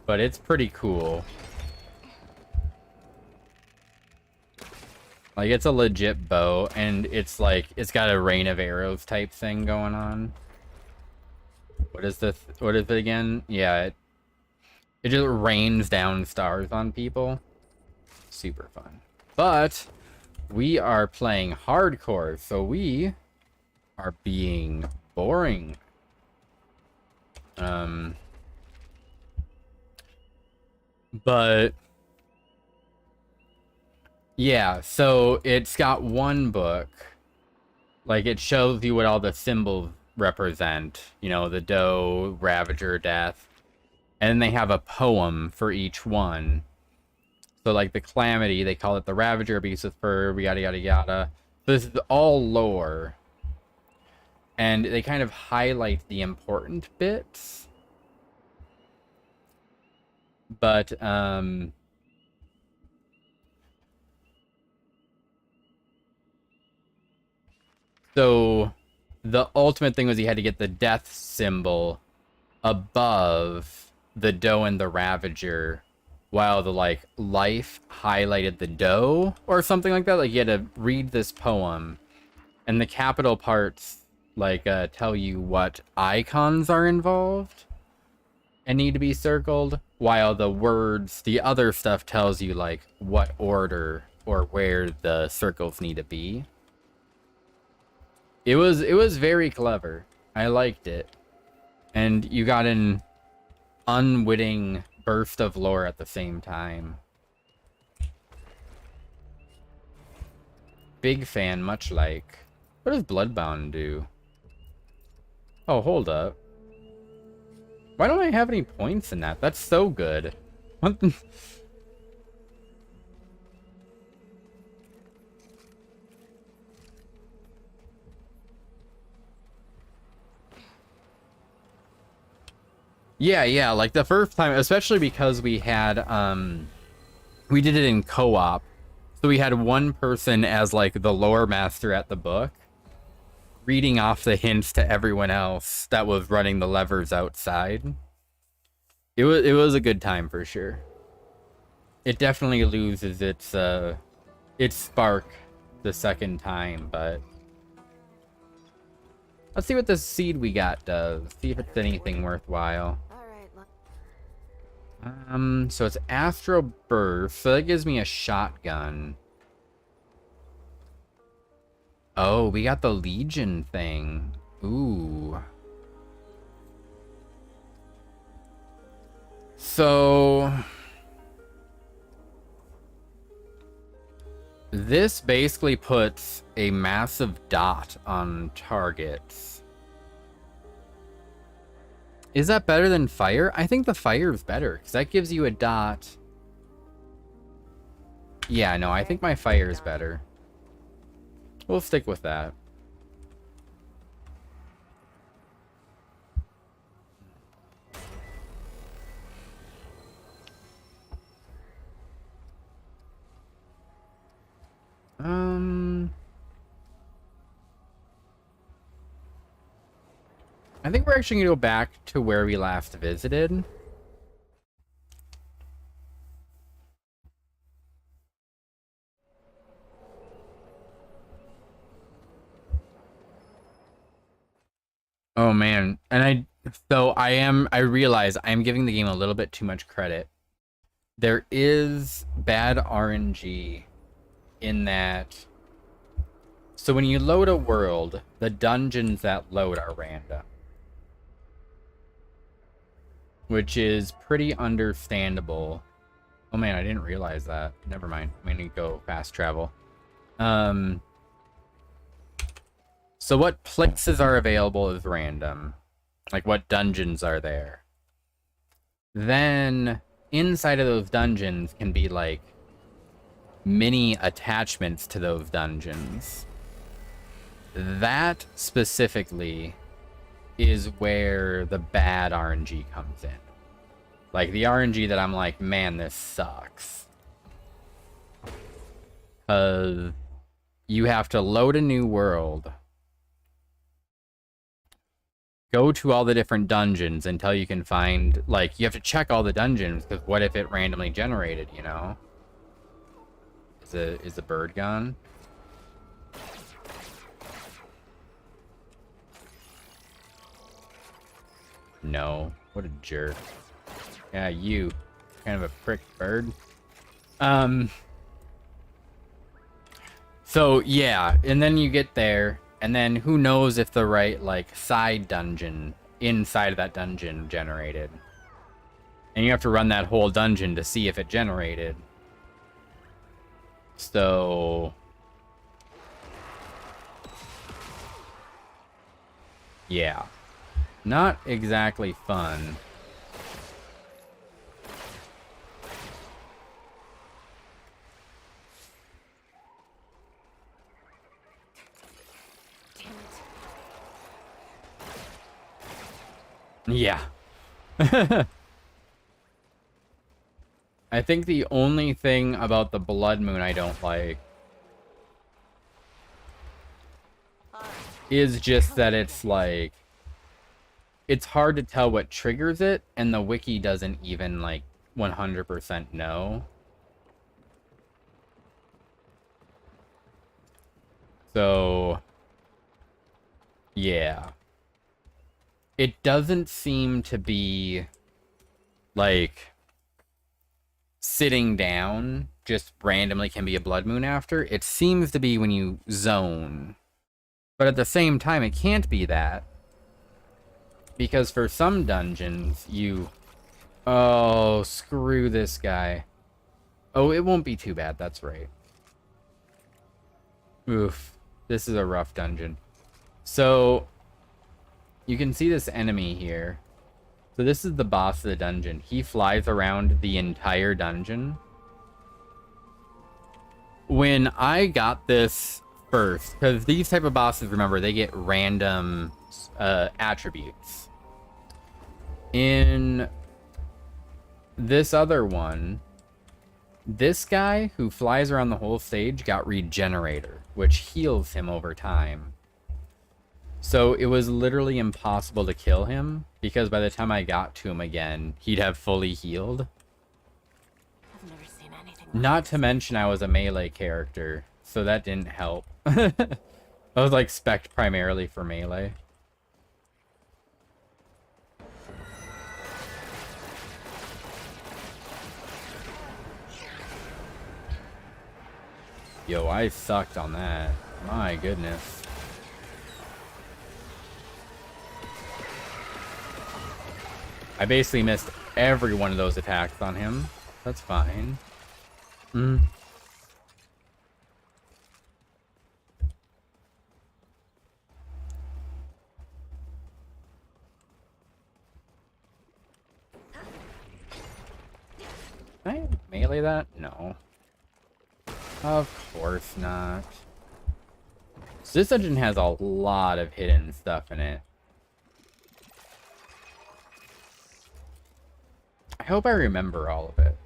but it's pretty cool. Like, it's a legit bow, and it's like, it's got a rain of arrows type thing going on. What is this? What is it again? Yeah, it just rains down stars on people. Super fun. But we are playing hardcore, so we are being boring. But yeah, so it's got one book. Like, it shows you what all the symbols represent. You know, the doe, Ravager, death. And then they have a poem for each one. So, like, the Calamity, they call it the Ravager, Beast with Fur, yada, yada, yada. This is all lore. And they kind of highlight the important bits. But, so the ultimate thing was you had to get the death symbol above the doe and the Ravager, while the, like, life highlighted the doe or something like that. Like, you had to read this poem, and the capital parts, like, tell you what icons are involved and need to be circled, while the words, the other stuff, tells you, like, what order or where the circles need to be. It was very clever. I liked it. And you got an unwitting burst of lore at the same time. Big fan, much like. What does Bloodbound do? Oh, hold up. Why don't I have any points in that? That's so good. What the... Yeah, like the first time, especially because we had, we did it in co-op. So we had one person as, like, the lore master at the book, reading off the hints to everyone else that was running the levers outside. It was a good time for sure. It definitely loses its spark the second time, but let's see what this seed we got does. See if it's anything worthwhile. So it's Astral Burst, so that gives me a shotgun. Oh, we got the Legion thing. Ooh. So this basically puts a massive dot on targets. Is that better than fire? I think the fire is better, because that gives you a dot. Yeah, no, I think my fire is better. We'll stick with that. I think we're actually gonna go back to where we last visited. Oh man, and I realize I'm giving the game a little bit too much credit. There is bad RNG in that. So when you load a world, the dungeons that load are random, which is pretty understandable. Oh man, I didn't realize that. Never mind. I'm gonna go fast travel. So what places are available is random. Like, what dungeons are there. Then inside of those dungeons can be, like, mini attachments to those dungeons. That specifically is where the bad RNG comes in. Like, the RNG that I'm like, man, this sucks. You have to load a new world, go to all the different dungeons until you can find, like, you have to check all the dungeons, because what if it randomly generated, you know? Is the bird gone? No. What a jerk. Yeah, you. Kind of a prick bird. So, yeah. And then you get there. And then who knows if the right, like, side dungeon inside of that dungeon generated. And you have to run that whole dungeon to see if it generated. So... yeah. Not exactly fun. Yeah. I think the only thing about the Blood Moon I don't like is just that it's like, it's hard to tell what triggers it, and the wiki doesn't even like 100% know. So, yeah. It doesn't seem to be like sitting down just randomly can be a blood moon after. It seems to be when you zone. But at the same time, it can't be that. Because for some dungeons, you... oh, screw this guy. Oh, it won't be too bad, that's right. Oof. This is a rough dungeon. So, you can see this enemy here. So this is the boss of the dungeon. He flies around the entire dungeon. When I got this first, because these type of bosses, remember, they get random attributes. In this other one, this guy who flies around the whole stage got Regenerator, which heals him over time. So it was literally impossible to kill him, because by the time I got to him again, he'd have fully healed. I've never seen anything. Not to mention I was a melee character, so that didn't help. I was like spec'd primarily for melee. Yo, I sucked on that. My goodness. I basically missed every one of those attacks on him. That's fine. Hmm. Can I melee that? No. Of course not. So this dungeon has a lot of hidden stuff in it. I hope I remember all of it.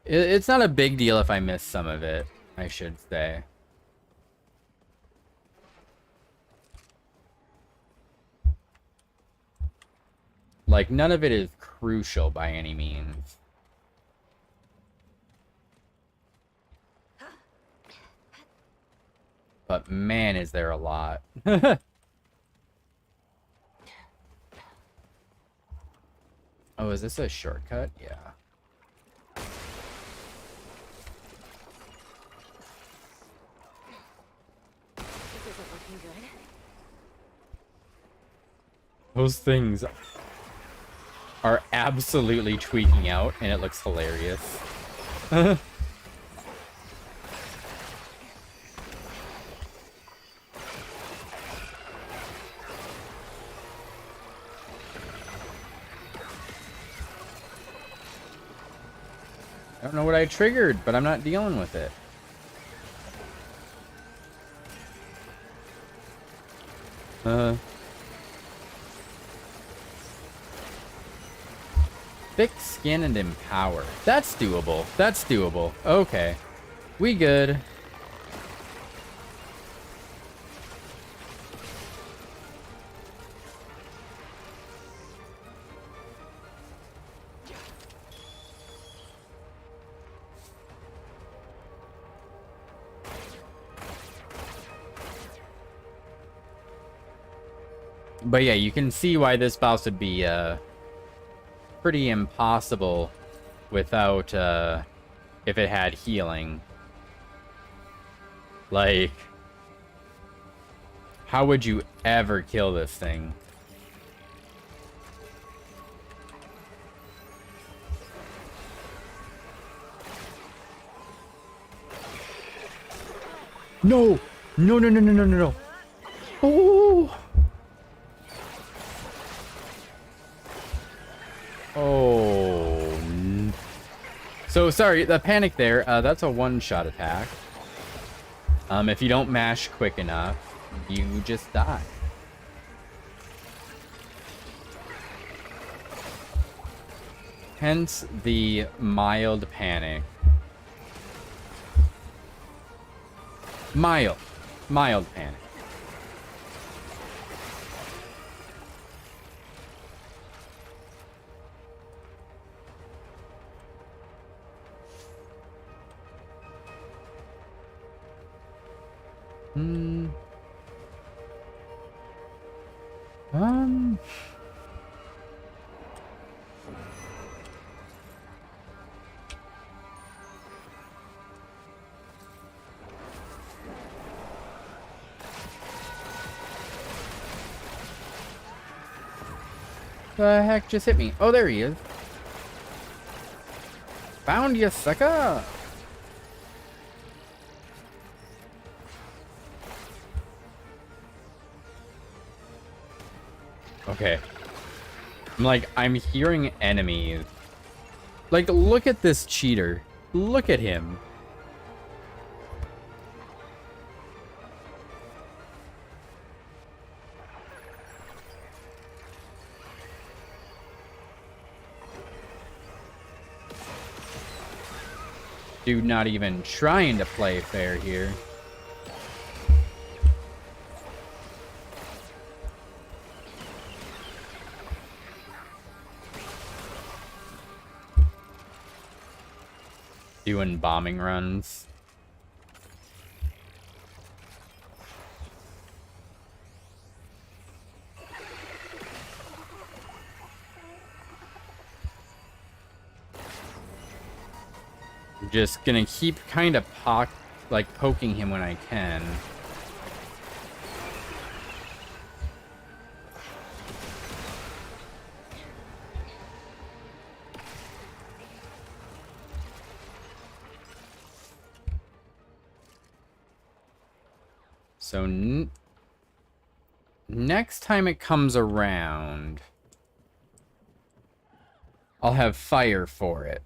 It's not a big deal if I miss some of it, I should say. Like, none of it is crucial by any means. But man, is there a lot. Oh, is this a shortcut? Yeah. This isn't looking good. Those things are absolutely tweaking out, and it looks hilarious. I don't know what I triggered, but I'm not dealing with it. Thick skin and empower. That's doable. That's doable. Okay. We good. But yeah, you can see why this boss would be pretty impossible without if it had healing. Like, how would you ever kill this thing? No! No, no, no, no, no, no, no. Oh! Oh. So, sorry, the panic there, that's a one-shot attack. If you don't mash quick enough, you just die. Hence the mild panic. Mild panic. Um. The heck just hit me? Oh, there he is. Found you, sucker! Okay. I'm hearing enemies. Like, look at this cheater. Look at him. Dude, not even trying to play fair here. Doing bombing runs. Just gonna keep kind of poking him when I can. So next time it comes around, I'll have fire for it.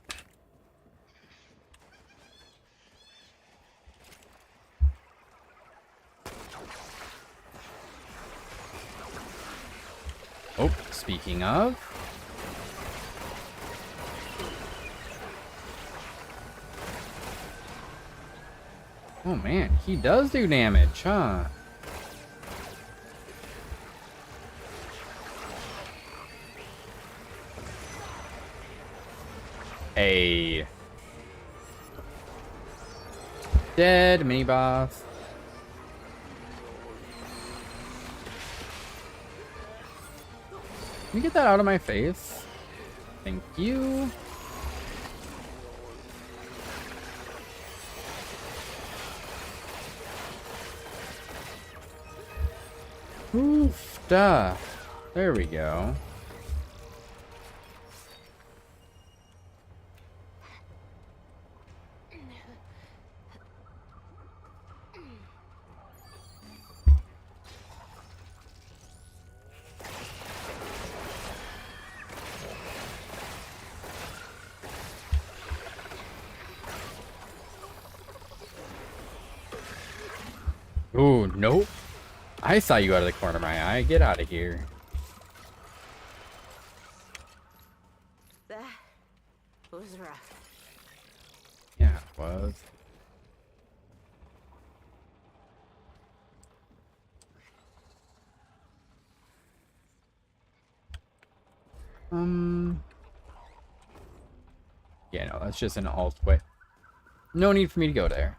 Oh, speaking of. Oh man, he does do damage, huh? A dead mini boss. Can you get that out of my face? Thank you. Oof, duh. There we go. Ooh, nope. I saw you out of the corner of my eye. Get out of here. That was rough. Yeah, it was. Yeah, no, that's just an alt way. No need for me to go there.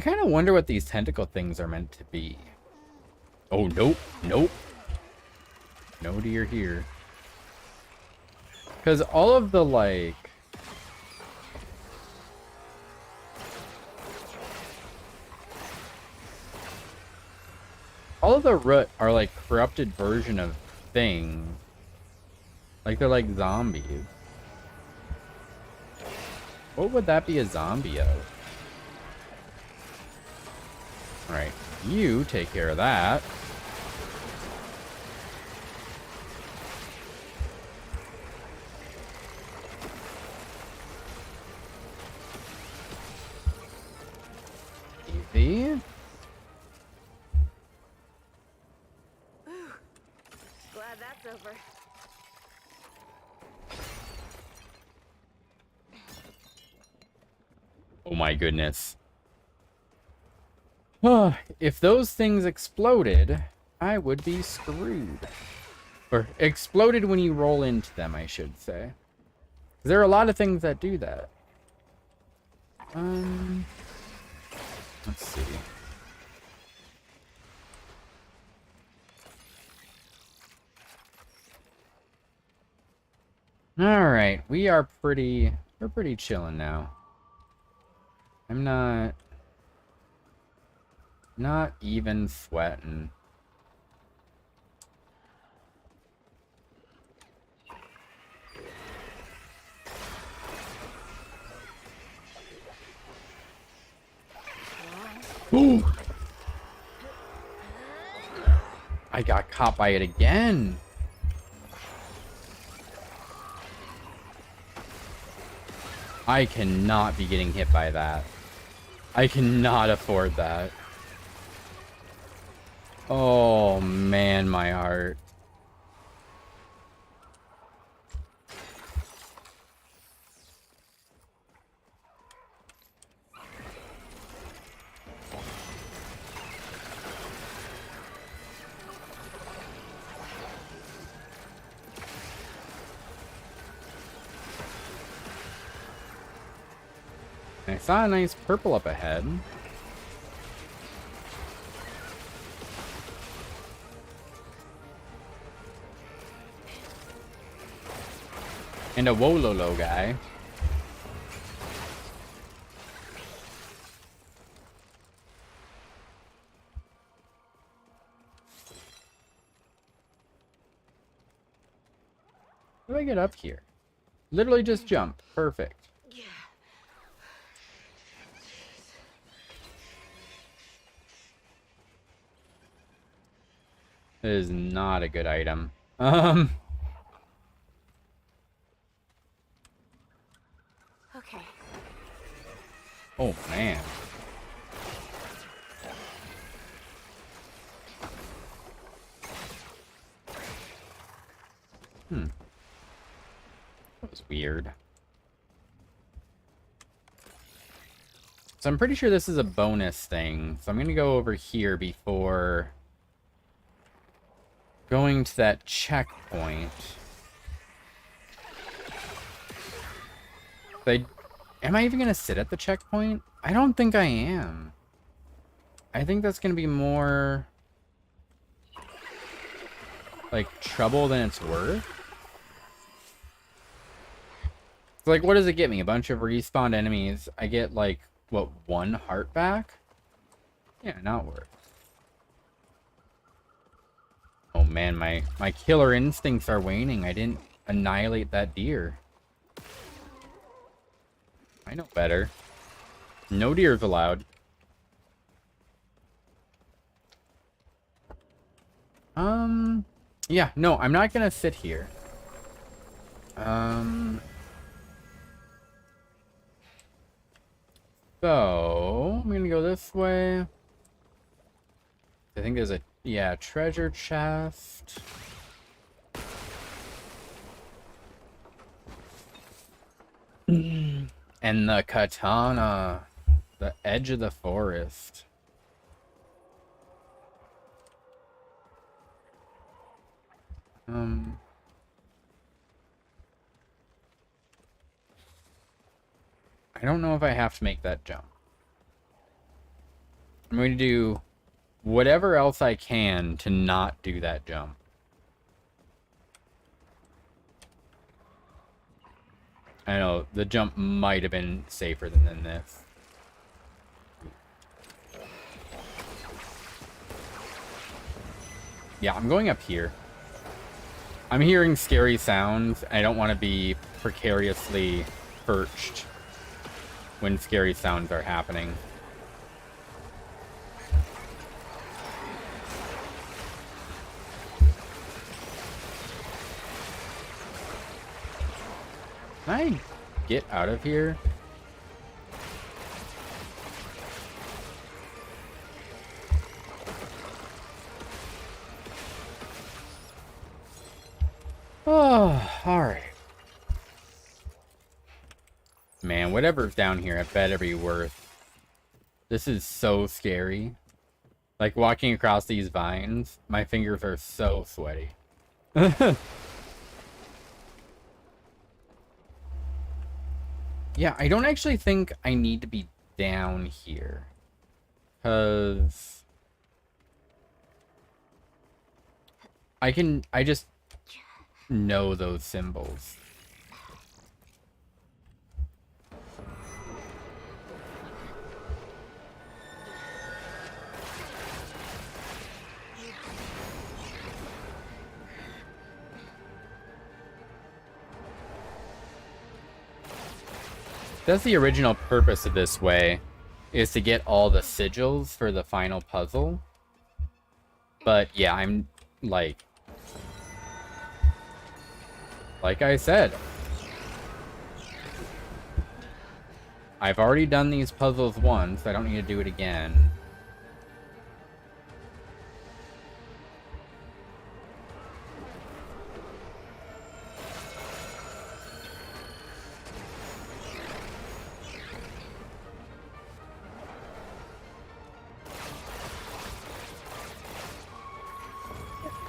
kind of wonder what these tentacle things are meant to be. Oh, nope. Nope. No deer here. Because all of the, like... all of the root are, like, corrupted version of things. Like, they're like zombies. What would that be a zombie of? Right. You take care of that. Easy. Glad that's over. Oh my goodness. If those things exploded, I would be screwed. Or exploded when you roll into them, I should say. There are a lot of things that do that. Let's see. Alright, we're pretty chilling now. I'm not even sweating. Ooh. I got caught by it again. I cannot be getting hit by that. I cannot afford that. Oh man, my heart. I saw a nice purple up ahead. And a Wololo guy. How do I get up here? Literally just jump. Perfect. Yeah. It is not a good item. Okay. Oh man. That was weird. So I'm pretty sure this is a bonus thing. So I'm gonna go over here before going to that checkpoint. Am I even gonna sit at the checkpoint? I don't think I am. I think that's gonna be more like trouble than it's worth. So, like, what does it get me? A bunch of respawned enemies. I get like what, 1 heart back? Yeah, not worth. Oh man, my killer instincts are waning. I didn't annihilate that deer. I know better. No deers allowed. Yeah, no, I'm not gonna sit here. So I'm gonna go this way. I think there's a, yeah, treasure chest. And the katana. The edge of the forest. I don't know if I have to make that jump. I'm going to do whatever else I can to not do that jump. I know, the jump might have been safer than this. Yeah, I'm going up here. I'm hearing scary sounds. I don't want to be precariously perched when scary sounds are happening. Can I get out of here? Oh, alright. Man, whatever's down here, I better be worth. This is so scary. Like, walking across these vines, my fingers are so sweaty. Yeah, I don't actually think I need to be down here. Because I just know those symbols. That's the original purpose of this way, is to get all the sigils for the final puzzle. But yeah, I'm like I said, I've already done these puzzles once. I don't need to do it again.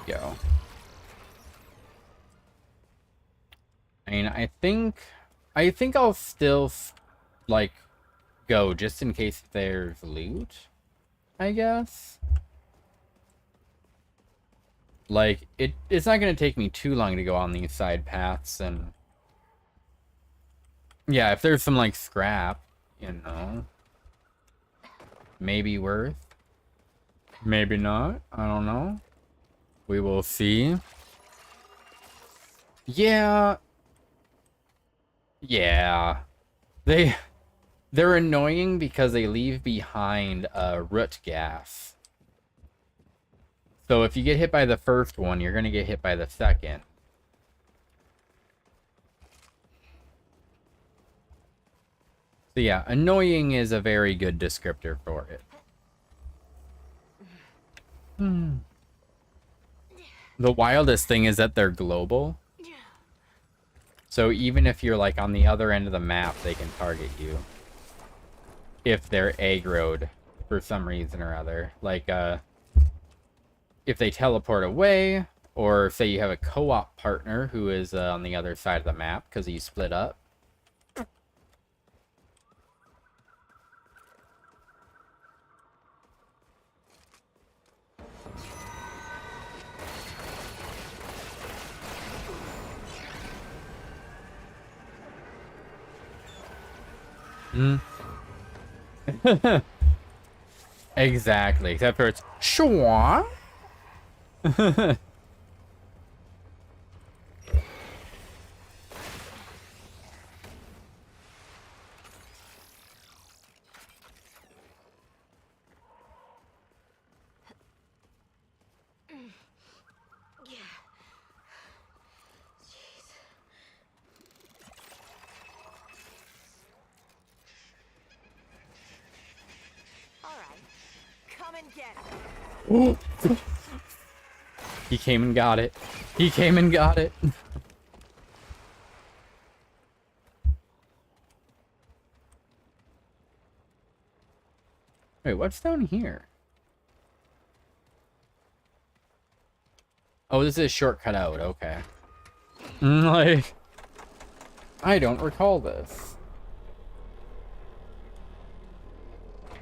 Go. I mean, I think I'll still like go just in case there's loot, I guess. Like it's not going to take me too long to go on these side paths, and yeah, if there's some like scrap, you know, maybe worth, maybe not, I don't know. We will see. Yeah. Yeah. They're annoying because they leave behind root gas. So if you get hit by the first one, you're going to get hit by the second. So yeah, annoying is a very good descriptor for it. The wildest thing is that they're global. So even if you're like on the other end of the map, they can target you. If they're aggroed for some reason or other. Like, if they teleport away, or say you have a co-op partner who is on the other side of the map because you split up. Exactly, except for it's sure. Ooh. He came and got it. He came and got it. Wait, what's down here? Oh, this is a shortcut out. Okay. Like, I don't recall this.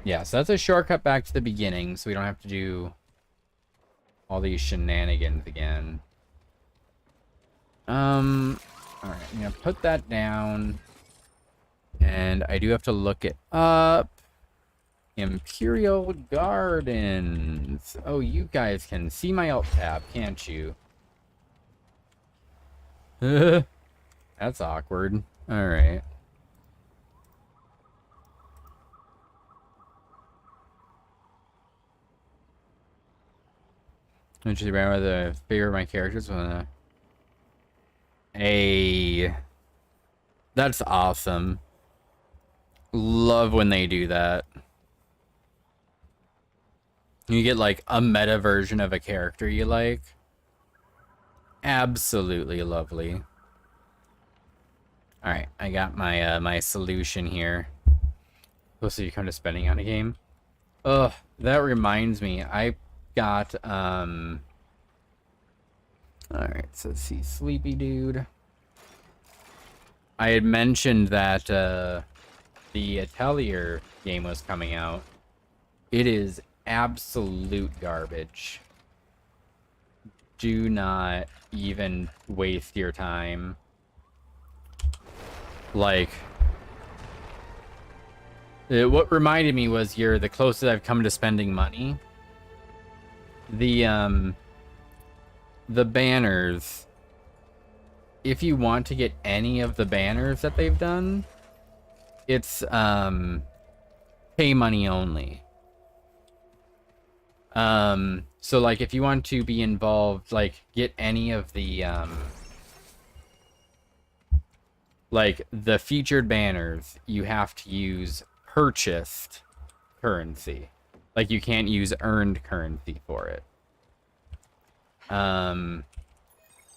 Yeah, so that's a shortcut back to the beginning, so we don't have to do all these shenanigans again. Alright, I'm gonna put that down. And I do have to look it up. Imperial Gardens. Oh, you guys can see my alt tab, can't you? That's awkward. Alright. Which is around the favorite of my characters. Hey. That's awesome. Love when they do that. You get like a meta version of a character you like. Absolutely lovely. Alright, I got my my solution here. Supposed to come to spending on a game. Ugh, that reminds me. I got alright, so let's see. Sleepy Dude. I had mentioned that the Atelier game was coming out. It is absolute garbage. Do not even waste your time. Like, what reminded me was you're the closest I've come to spending money. The banners, if you want to get any of the banners that they've done, it's pay money only. So like if you want to be involved, like get any of the like the featured banners, you have to use purchased currency. Like you can't use earned currency for it. On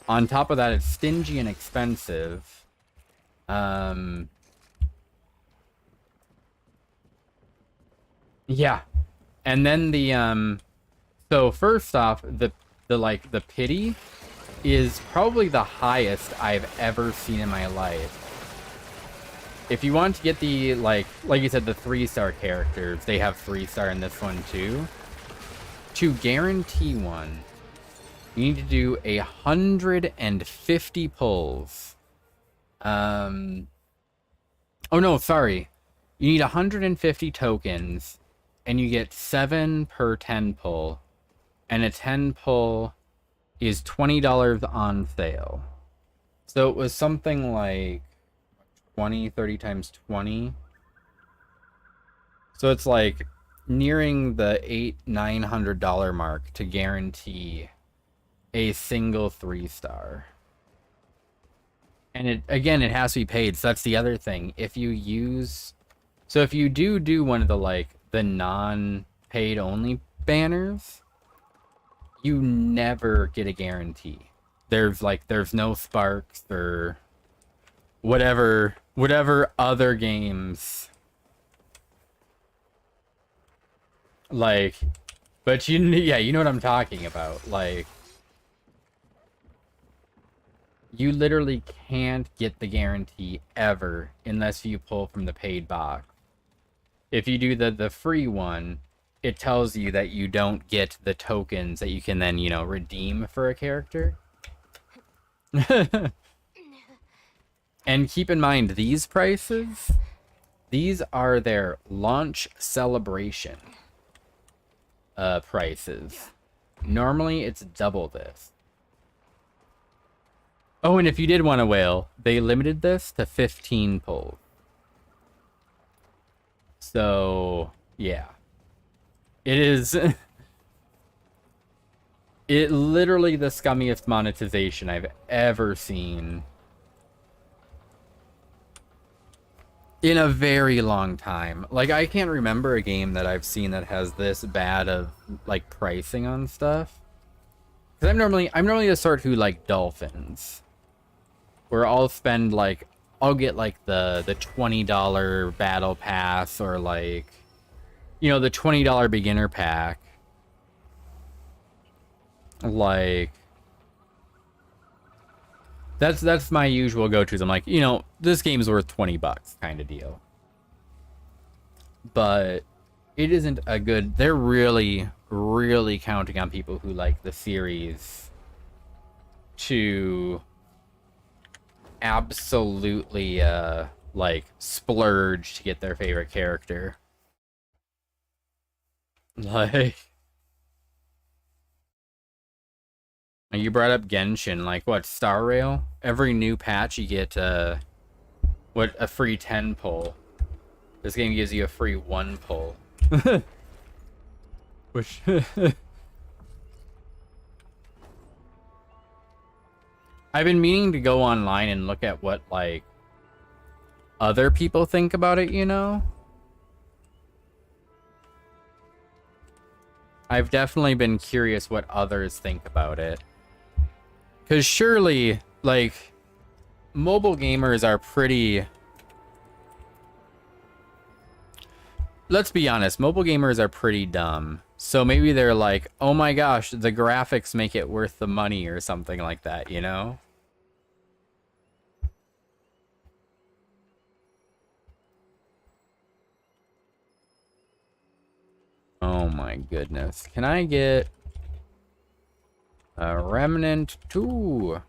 top of that, it's stingy and expensive. Yeah. And then the so first off, the like the pity is probably the highest I've ever seen in my life. If you want to get the like you said, the 3-star characters, they have 3-star in this one too. To guarantee one, you need to do 150 pulls. Oh no, sorry. You need 150 tokens, and you get 7 per 10 pull. And a 10 pull is $20 on sale. So it was something like 20, 30 times 20. So it's like nearing the $800-900 mark to guarantee a single 3-star. And it has to be paid. So that's the other thing. If you use, so if you do one of the like the non-paid only banners, you never get a guarantee. There's no sparks or whatever other games like, but you know what I'm talking about. Like, you literally can't get the guarantee ever unless you pull from the paid box. If you do the free one, it tells you that you don't get the tokens that you can then, you know, redeem for a character. And keep in mind, these prices, these are their launch celebration prices. Normally, it's double this. Oh, and if you did want a whale, they limited this to 15 pulls. So, yeah. It is... it literally the scummiest monetization I've ever seen. In a very long time. Like, I can't remember a game that I've seen that has this bad of, like, pricing on stuff. Because I'm normally the sort who like dolphins. Where I'll spend, like, I'll get, like, the $20 battle pass, or, like, you know, the $20 beginner pack. Like, that's my usual go-tos. I'm like, you know, this game's worth $20 kind of deal. But it isn't a good. They're really, really counting on people who like the series to absolutely like splurge to get their favorite character. Like, you brought up Genshin, like what, Star Rail? Every new patch you get what, a free 10 pull. This game gives you a free 1 pull. Which I've been meaning to go online and look at what like other people think about it, you know? I've definitely been curious what others think about it. Because surely, like, mobile gamers are pretty... Let's be honest, mobile gamers are pretty dumb. So maybe they're like, oh my gosh, the graphics make it worth the money or something like that, you know? Oh my goodness. Can I get a Remnant 2?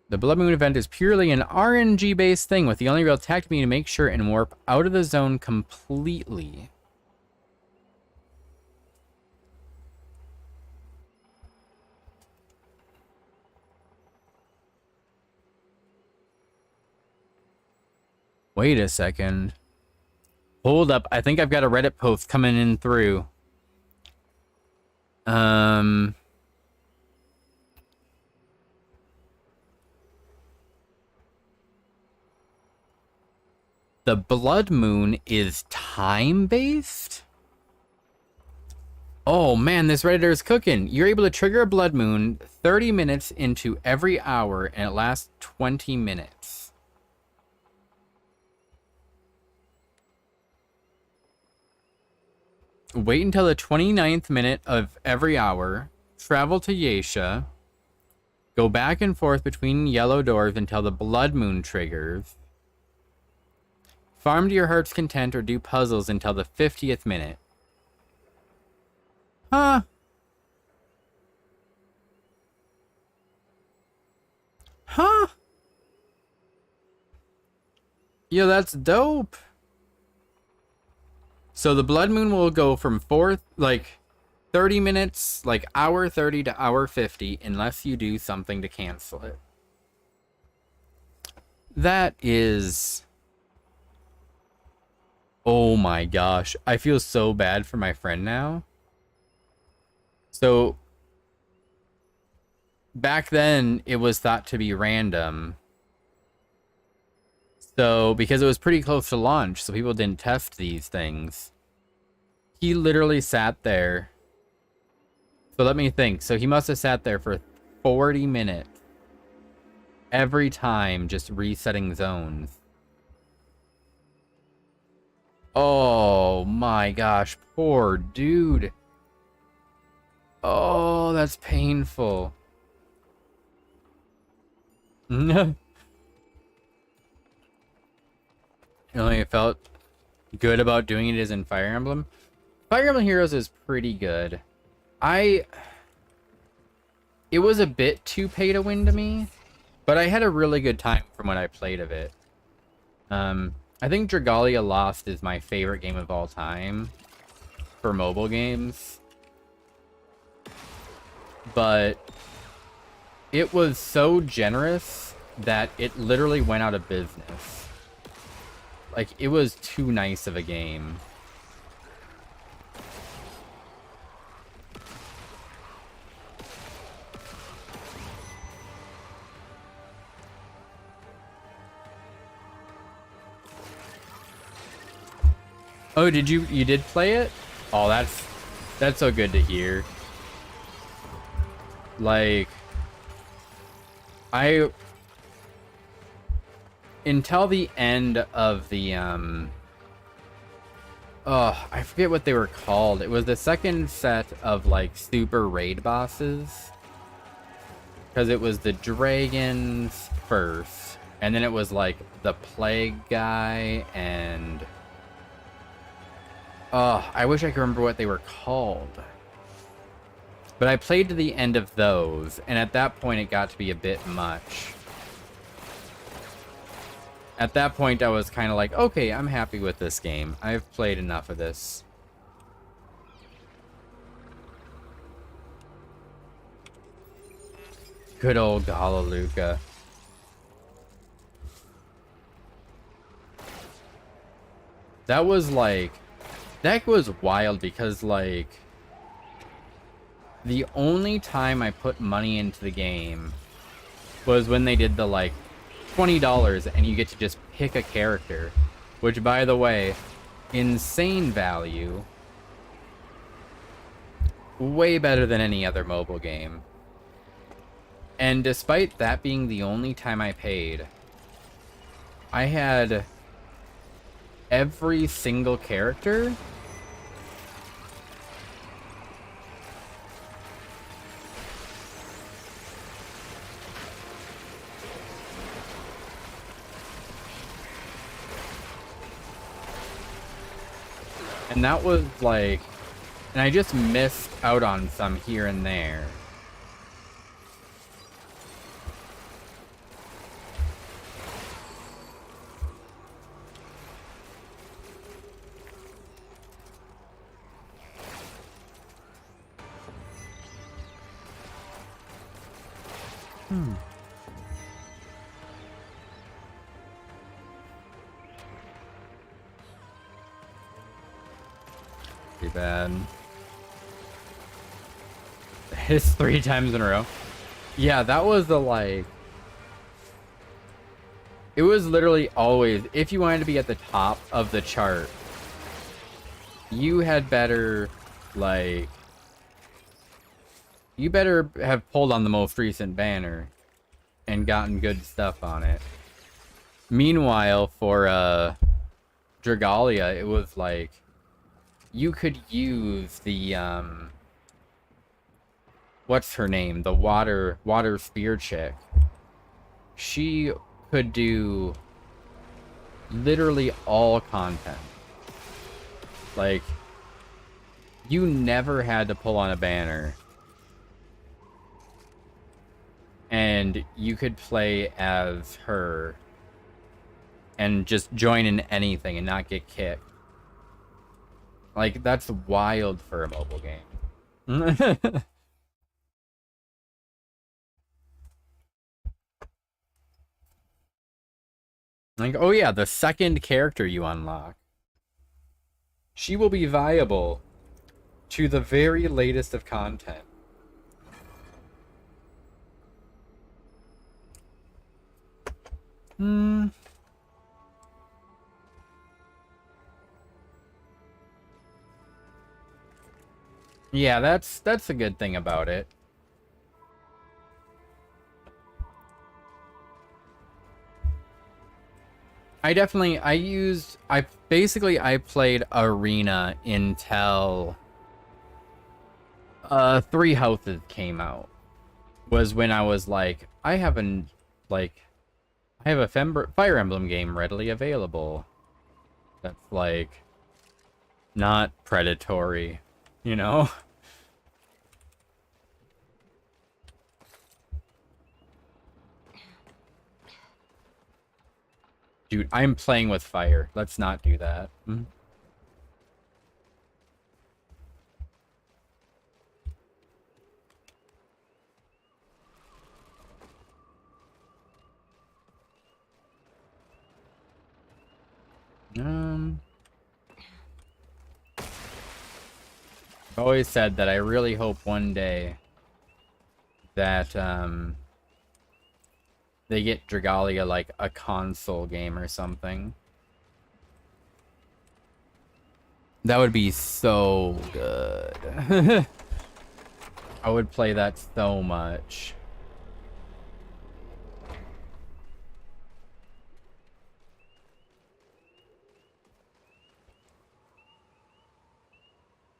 The Blood Moon event is purely an RNG-based thing, with the only real tech to be to make sure and warp out of the zone completely. Wait a second. Hold up, I think I've got a Reddit post coming in through. The Blood Moon is time-based? Oh man, this Redditor is cooking. You're able to trigger a Blood Moon 30 minutes into every hour, and it lasts 20 minutes. Wait until the 29th minute of every hour. Travel to Yesha. Go back and forth between yellow doors until the Blood Moon triggers. Farm to your heart's content or do puzzles until the 50th minute. Huh? Huh? Yo, that's dope. So the Blood Moon will go from 30 minutes, like hour 30 to hour 50, unless you do something to cancel it. That is... Oh my gosh. I feel so bad for my friend now. So, back then, it was thought to be random. So, because it was pretty close to launch, so people didn't test these things. He literally sat there. So let me think. So he must have sat there for 40 minutes. Every time, just resetting zones. Oh my gosh, poor dude. Oh, that's painful. You only felt good about doing it as in Fire Emblem. Fire Emblem Heroes is pretty good. It was a bit too pay to win to me, but I had a really good time from when I played of it. I think Dragalia Lost is my favorite game of all time for mobile games. But it was so generous that it literally went out of business. Like, it was too nice of a game. Oh, you did play it? Oh, that's so good to hear. Like, until the end of the, I forget what they were called. It was the second set of, like, super raid bosses. Because it was the dragons first. And then it was like the Plague guy and... Oh, I wish I could remember what they were called. But I played to the end of those, and at that point it got to be a bit much. At that point I was kind of like, okay, I'm happy with this game. I've played enough of this. Good old Galaluka. That was like... That was wild because, like... The only time I put money into the game was when they did the, like, $20 and you get to just pick a character. Which, by the way, insane value. Way better than any other mobile game. And despite that being the only time I paid, I had every single character and that was like, and I just missed out on some here and there. Pretty bad. It's 3 times in a row. Yeah, that was the like... It was literally always, if you wanted to be at the top of the chart, you had better, like... You better have pulled on the most recent banner and gotten good stuff on it. Meanwhile, for Dragalia, it was like you could use the what's her name? The water spear chick. She could do literally all content. Like, you never had to pull on a banner. And you could play as her and just join in anything and not get kicked. Like, that's wild for a mobile game. Like, oh yeah, the second character you unlock, she will be viable to the very latest of content. Yeah, that's a good thing about it. I played Arena until 3 Houses came out. Was when I was like, I have a Fire Emblem game readily available. That's like not predatory, you know? Dude, I'm playing with fire. Let's not do that. I've always said that I really hope one day that they get Dragalia like a console game or something. That would be so good. I would play that so much.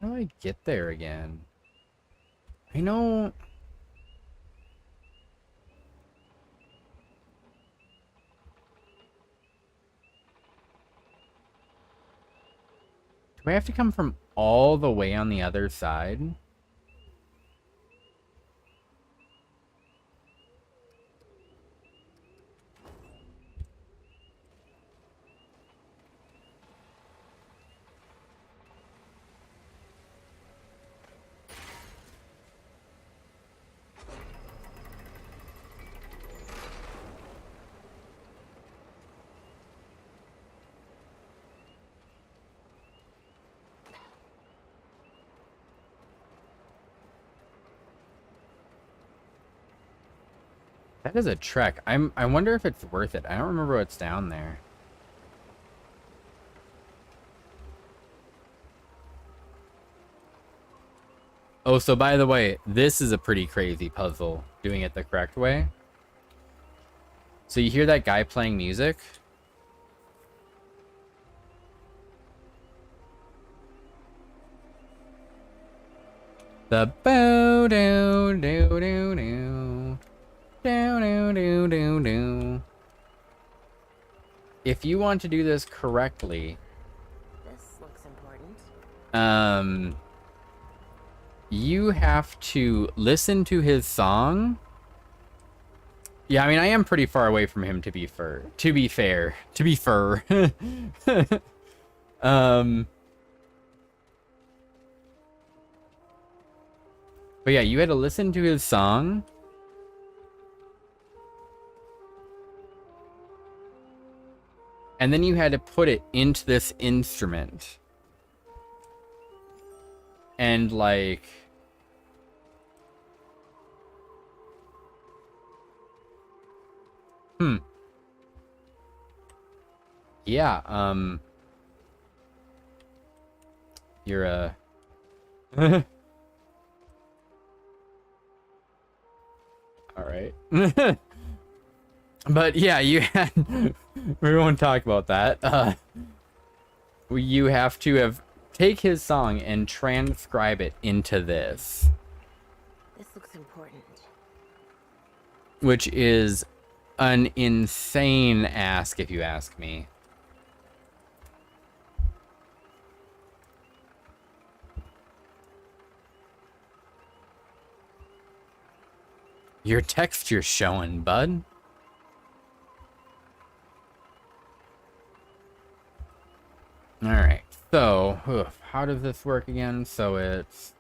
How do I get there again? I know... Do I have to come from all the way on the other side? That is a trek. I wonder if it's worth it. I don't remember what's down there. Oh, so by the way, this is a pretty crazy puzzle, doing it the correct way. So you hear that guy playing music? The bow do do do do do do do do do. If you want to do this correctly, This looks important. you have to listen to his song. Yeah, I mean, I am pretty far away from him to be fair. But yeah, you had to listen to his song. And then you had to put it into this instrument. And like... Yeah, you're a... Alright. But yeah, you had... we won't talk about that. You have to take his song and transcribe it into this. This looks important. Which is an insane ask, if you ask me. Your texture's showing, bud. Alright, so, how does this work again? So it's...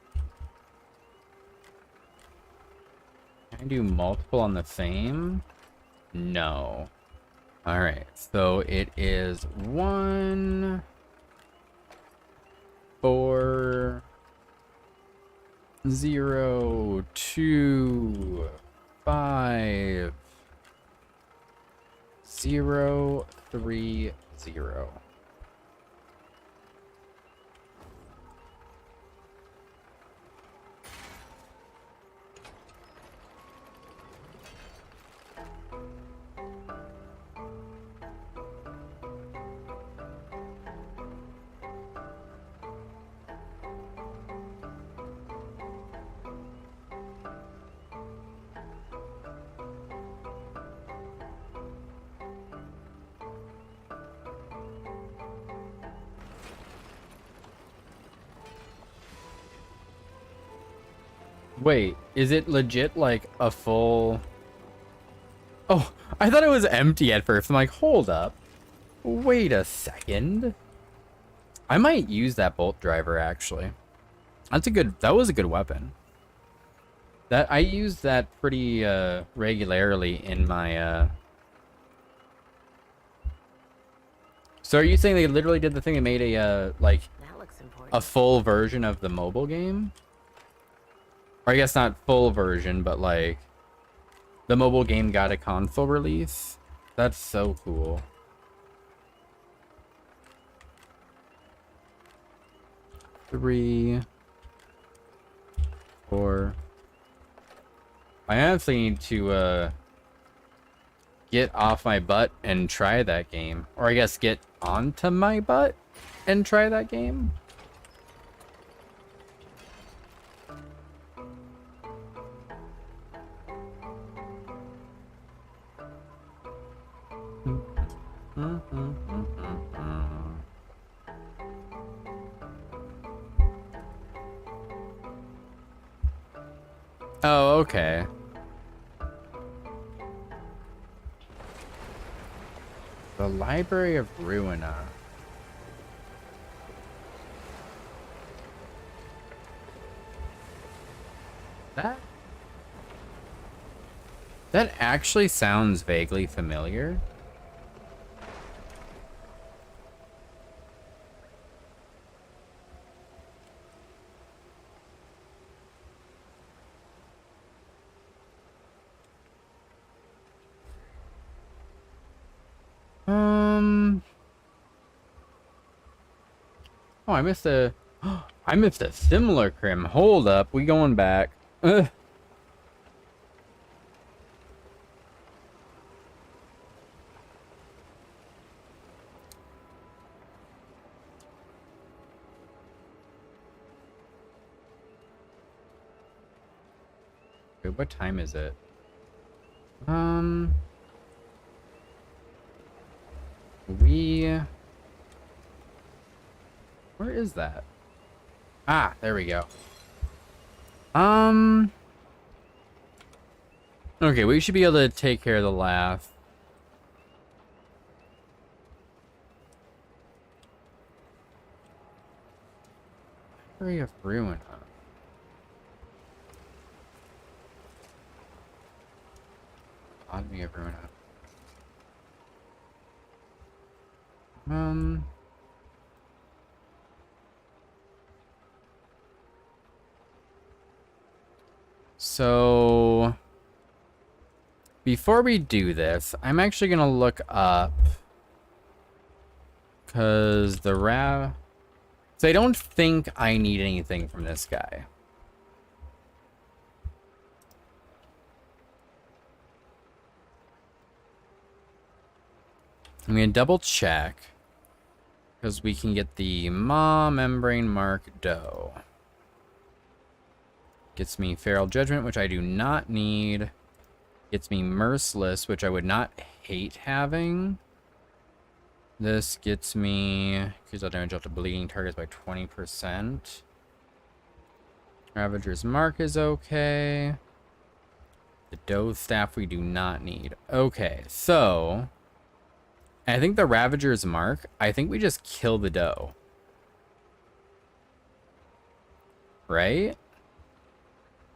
Can I do multiple on the same? No. Alright, so it is 1, 4, 0, 2, 5, 0, 3, 0. Wait, is it legit like a full... Oh, I thought it was empty at first. I'm like, hold up. Wait a second. I might use that bolt driver actually. That was a good weapon. I use that pretty regularly in my So are you saying they literally did the thing and made a like That looks important. a full version of the mobile game? Or I guess not full version, but like the mobile game got a console release. That's so cool. Three, 4. I honestly need to get off my butt and try that game. Or I guess get onto my butt and try that game. Oh, okay. The Library of Ruina. That actually sounds vaguely familiar. Oh, I missed a I missed a similar crim. Hold up, we going back. Ugh. Wait, what time is it? Where is that? Ah, there we go. Okay, we should be able to take care of the laugh. Library of Ruin. Library of Ruin. So before we do this, I'm actually gonna look up because so I don't think I need anything from this guy. I'm gonna double check because we can get the Maw Membrane Mark Dough. Gets me Feral Judgment, which I do not need. Gets me Merciless, which I would not hate having. This gets me increase all damage off to bleeding targets by 20%. Ravager's Mark is okay. The Dough Staff we do not need. Okay, so I think the Ravager's Mark, I think we just kill the dough. Right?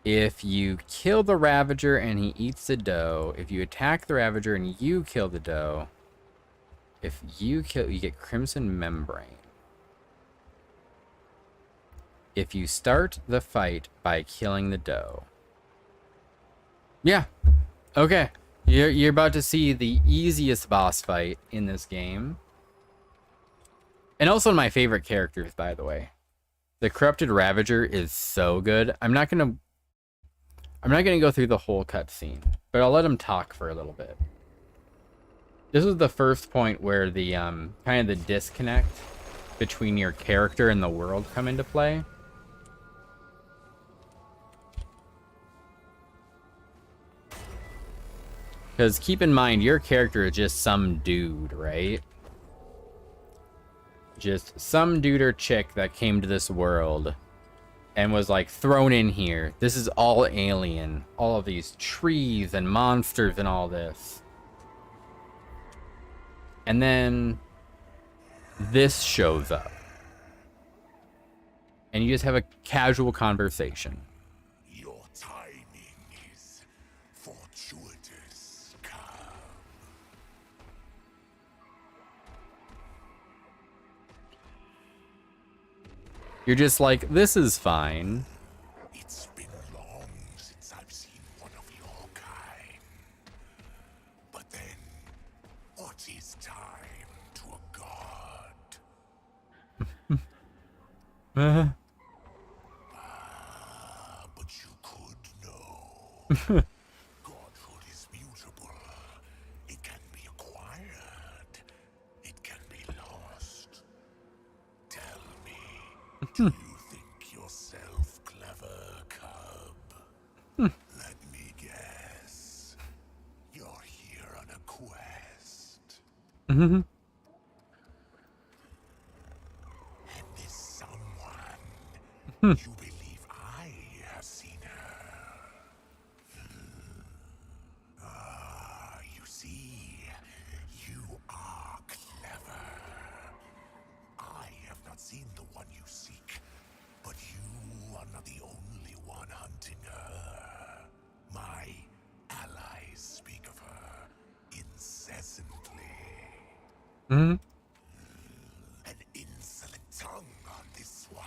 If you kill the Ravager and he eats the dough, if you attack the Ravager and you kill the dough, if you kill, you get Crimson Membrane. If you start the fight by killing the dough. Yeah. Okay. You're about to see the easiest boss fight in this game. And also one of my favorite characters, by the way. The Corrupted Ravager is so good. I'm not gonna go through the whole cutscene, but I'll let him talk for a little bit. This was the first point where the kind of the disconnect between your character and the world come into play. Because keep in mind, your character is just some dude, right? Just some dude or chick that came to this world and was like thrown in here. This is all alien. All of these trees and monsters and all this. And then this shows up. And you just have a casual conversation. Your timing is fortuitous, Cub. You're just like, this is fine. It's been long since I've seen one of your kind. But then, what is time to a god? But you could know. Godhood is mutable. It can be acquired. It can be lost. Tell me, do you think yourself clever, Cub? Let me guess. You're here on a quest. And this someone, you believe I have seen her. Mhm. An insolent tongue on this one.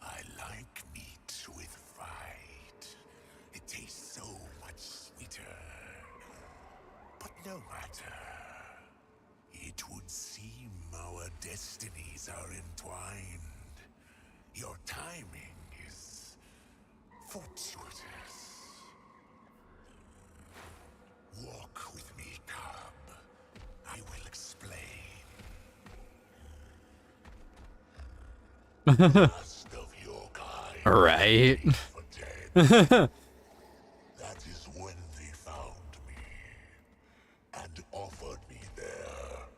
I like meat with fight. It tastes so much sweeter. But no matter. It would seem our destinies are entwined. Your timing is fortuitous. Walk with me, cub. I will explain. Last of your kind. Right. For dead. That is when they found me and offered me their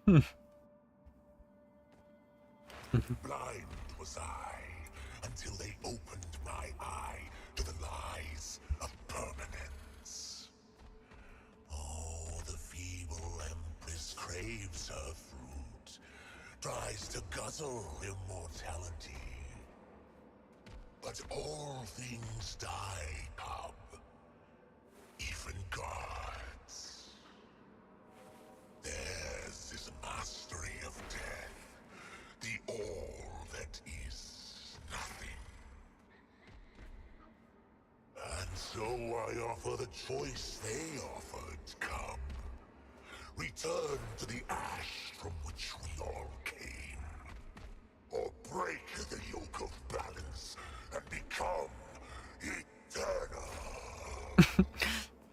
enlightenment. Blind was I until they opened my eye to the lies of permanence. Oh, the feeble empress craves her fruit, tries to guzzle immortality. But all things die, cub. Even gods. Theirs is mastery of death. The all that is nothing. And so I offer the choice they offered, cub. Return to the ash from which we all came. Or break the yoke of balance and become eternal.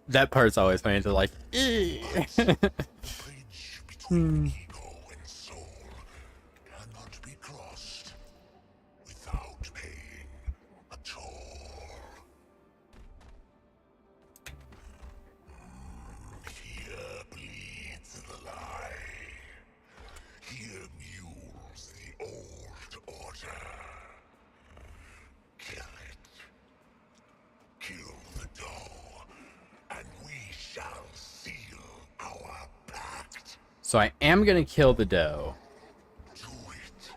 That part's always funny. They're like, The bridge between ego and soul cannot be crossed without paying a toll. Here bleeds the lie. Here mules the old order. Kill it. Kill the dough, and we shall seal our pact. so I am gonna kill the doe. Do it,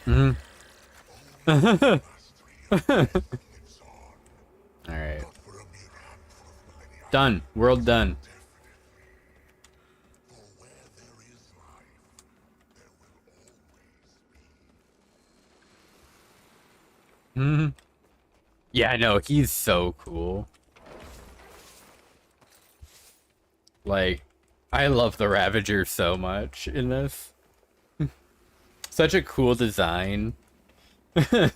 Mhm. mastery of death lives on. All right, Not for a mere handful of millennia. done. World done. For where there is life, there will always be. Mhm. Yeah, I know. He's so cool. Like, I love the Ravager so much in this. Such a cool design. I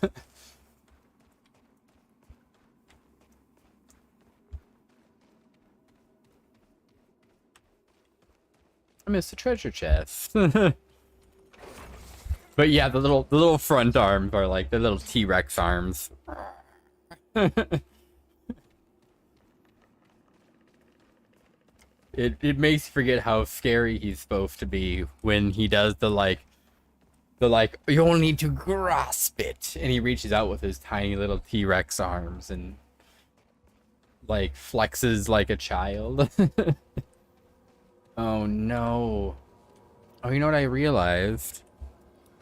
miss the treasure chest. But yeah, the little front arms are like the little T-Rex arms. It makes you forget how scary he's supposed to be when he does the like you only need to grasp it, and he reaches out with his tiny little T-Rex arms and like flexes like a child. Oh no. Oh, you know what I realized?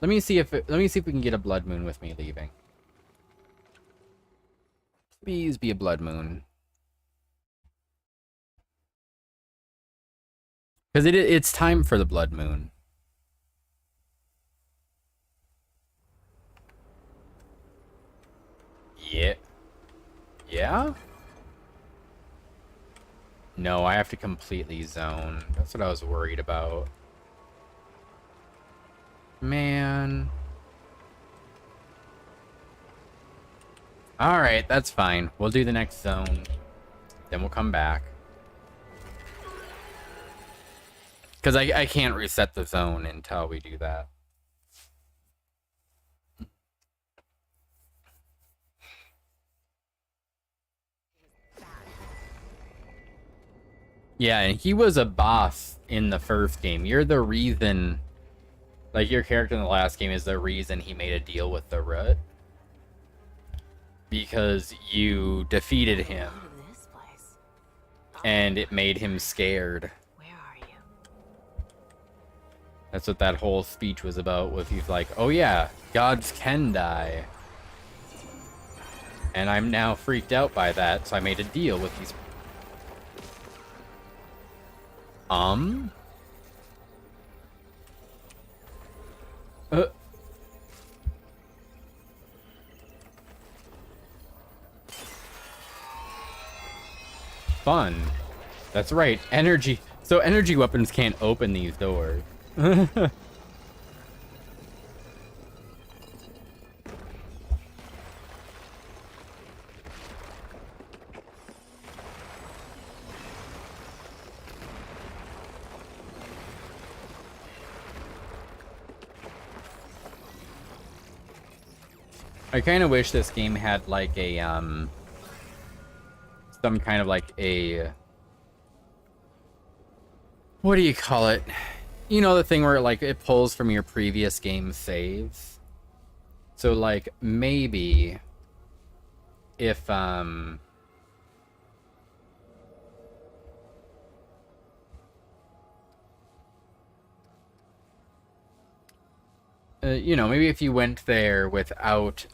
Let me see if we can get a blood moon with me leaving. Please be a blood moon. Because it's time for the blood moon. Yeah. Yeah? No, I have to completely zone. That's what I was worried about. Man. Alright, that's fine. We'll do the next zone. Then we'll come back. Because I can't reset the zone until we do that. Yeah, and he was a boss in the first game. You're the reason... Like, your character in the last game is the reason he made a deal with the Root. Because you defeated him. This place. And it made him scared. Where are you? That's what that whole speech was about, was he's like, oh yeah, gods can die. And I'm now freaked out by that, so I made a deal with these. Uh, Fun. That's right, energy. So energy weapons can't open these doors. I kind of wish this game had like a some kind of like a, what do you call it? You know, the thing where like it pulls from your previous game saves. So like maybe if you know, maybe if you went there without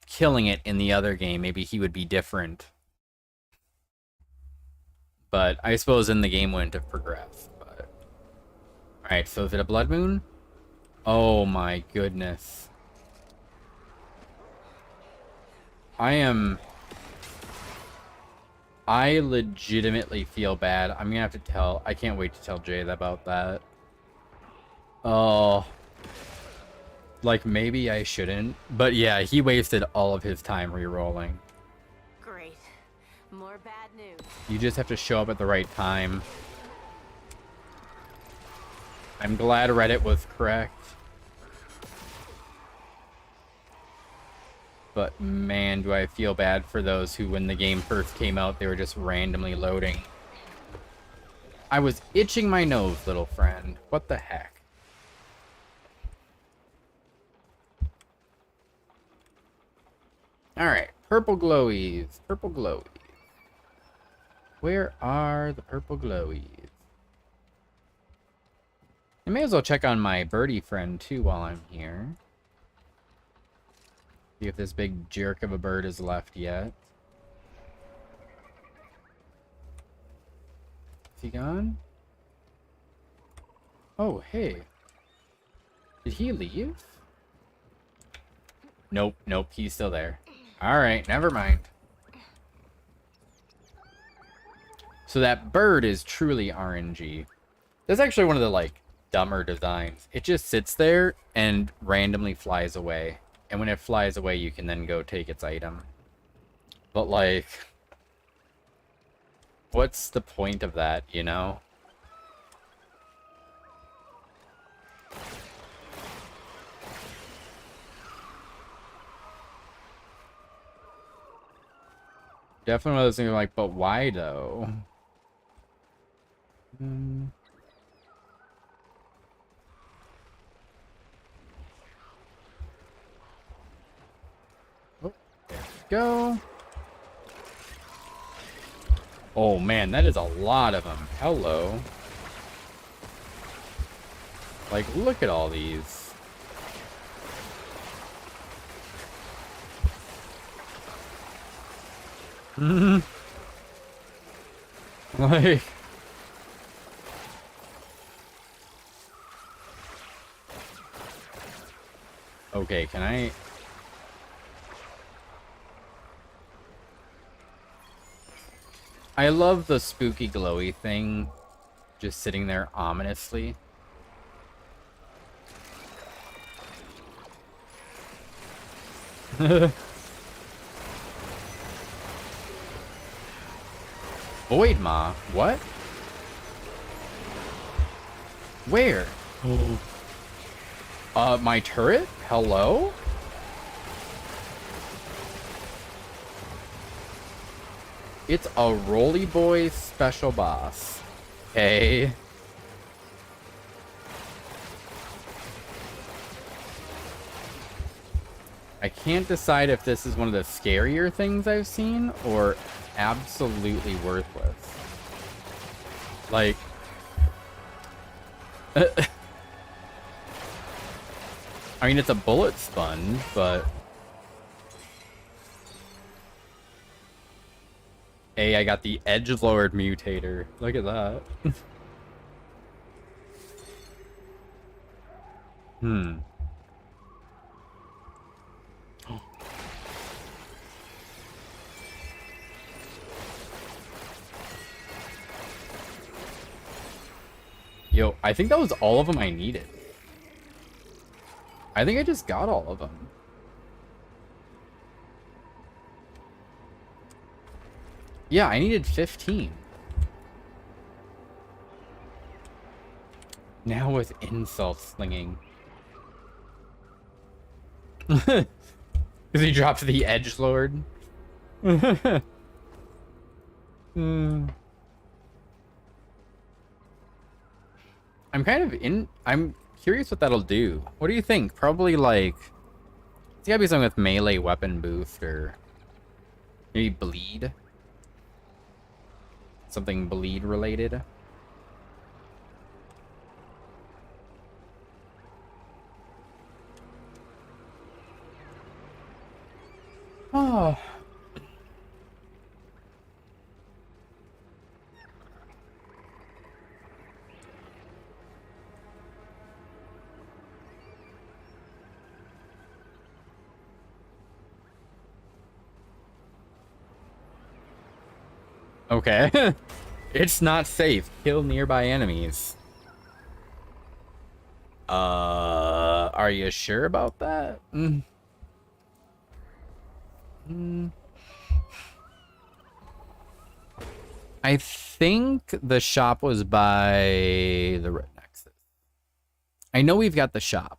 killing it in the other game, maybe he would be different. But I suppose in the game wouldn't have progressed. But alright, so is it a blood moon? Oh my goodness. I legitimately feel bad. I'm gonna have to tell, I can't wait to tell Jade about that. Oh. Like, maybe I shouldn't. But yeah, he wasted all of his time re-rolling. Great. More bad news. You just have to show up at the right time. I'm glad Reddit was correct. But man, do I feel bad for those who, when the game first came out, they were just randomly loading. I was itching my nose, little friend. What the heck? Alright, purple glowies. Purple glowies. Where are the purple glowies? I may as well check on my birdie friend, too, while I'm here. See if this big jerk of a bird is left yet. Is he gone? Oh, hey. Did he leave? Nope, nope, he's still there. Alright, never mind. So that bird is truly RNG. That's actually one of the, like, dumber designs. It just sits there and randomly flies away. And when it flies away, you can then go take its item. But, like, what's the point of that, you know? Definitely one of those things like, but why though? Oh, there we go. Oh man, that is a lot of them. Hello. Like, look at all these. Like, okay, can I love the spooky glowy thing just sitting there ominously. Void Ma? What? Where? My turret? Hello? It's a Rolly Boy special boss. Okay. I can't decide if this is one of the scarier things I've seen or absolutely worthless. Like, I mean, it's a bullet sponge, but... Hey, I got the Edgelord mutator. Look at that. Hmm. Yo, I think that was all of them I needed. I think I just got all of them. Yeah, I needed 15. Now with insult slinging. Because he dropped the Edgelord. I'm curious what that'll do. What do you think? Probably like... It's gotta be something with melee weapon boost or... Maybe bleed? Something bleed related? Oh... Okay. It's not safe. Kill nearby enemies. Are you sure about that? I think the shop was by the Red Nexus. I know we've got the shop.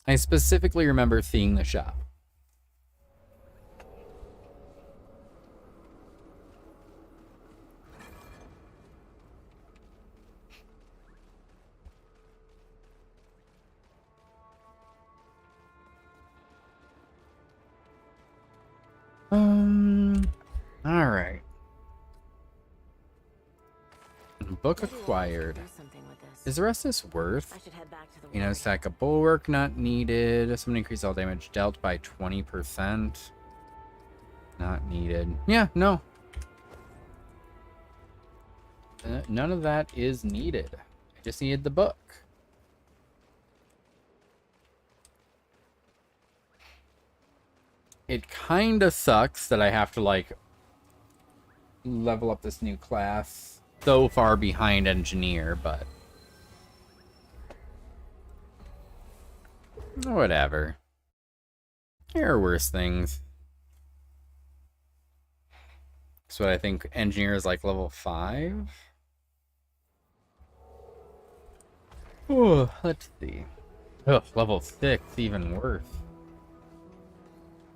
I specifically remember seeing the shop. All right. Book acquired. Is the rest of this worth? You know, stack of bulwark not needed. Someone increase all damage dealt by 20%. Not needed. Yeah, no. None of that is needed. I just needed the book. It kind of sucks that I have to, like, level up this new class so far behind engineer, but whatever. There are worse things. So I think engineer is like level 5. Oh, let's see. Ugh, level 6, even worse.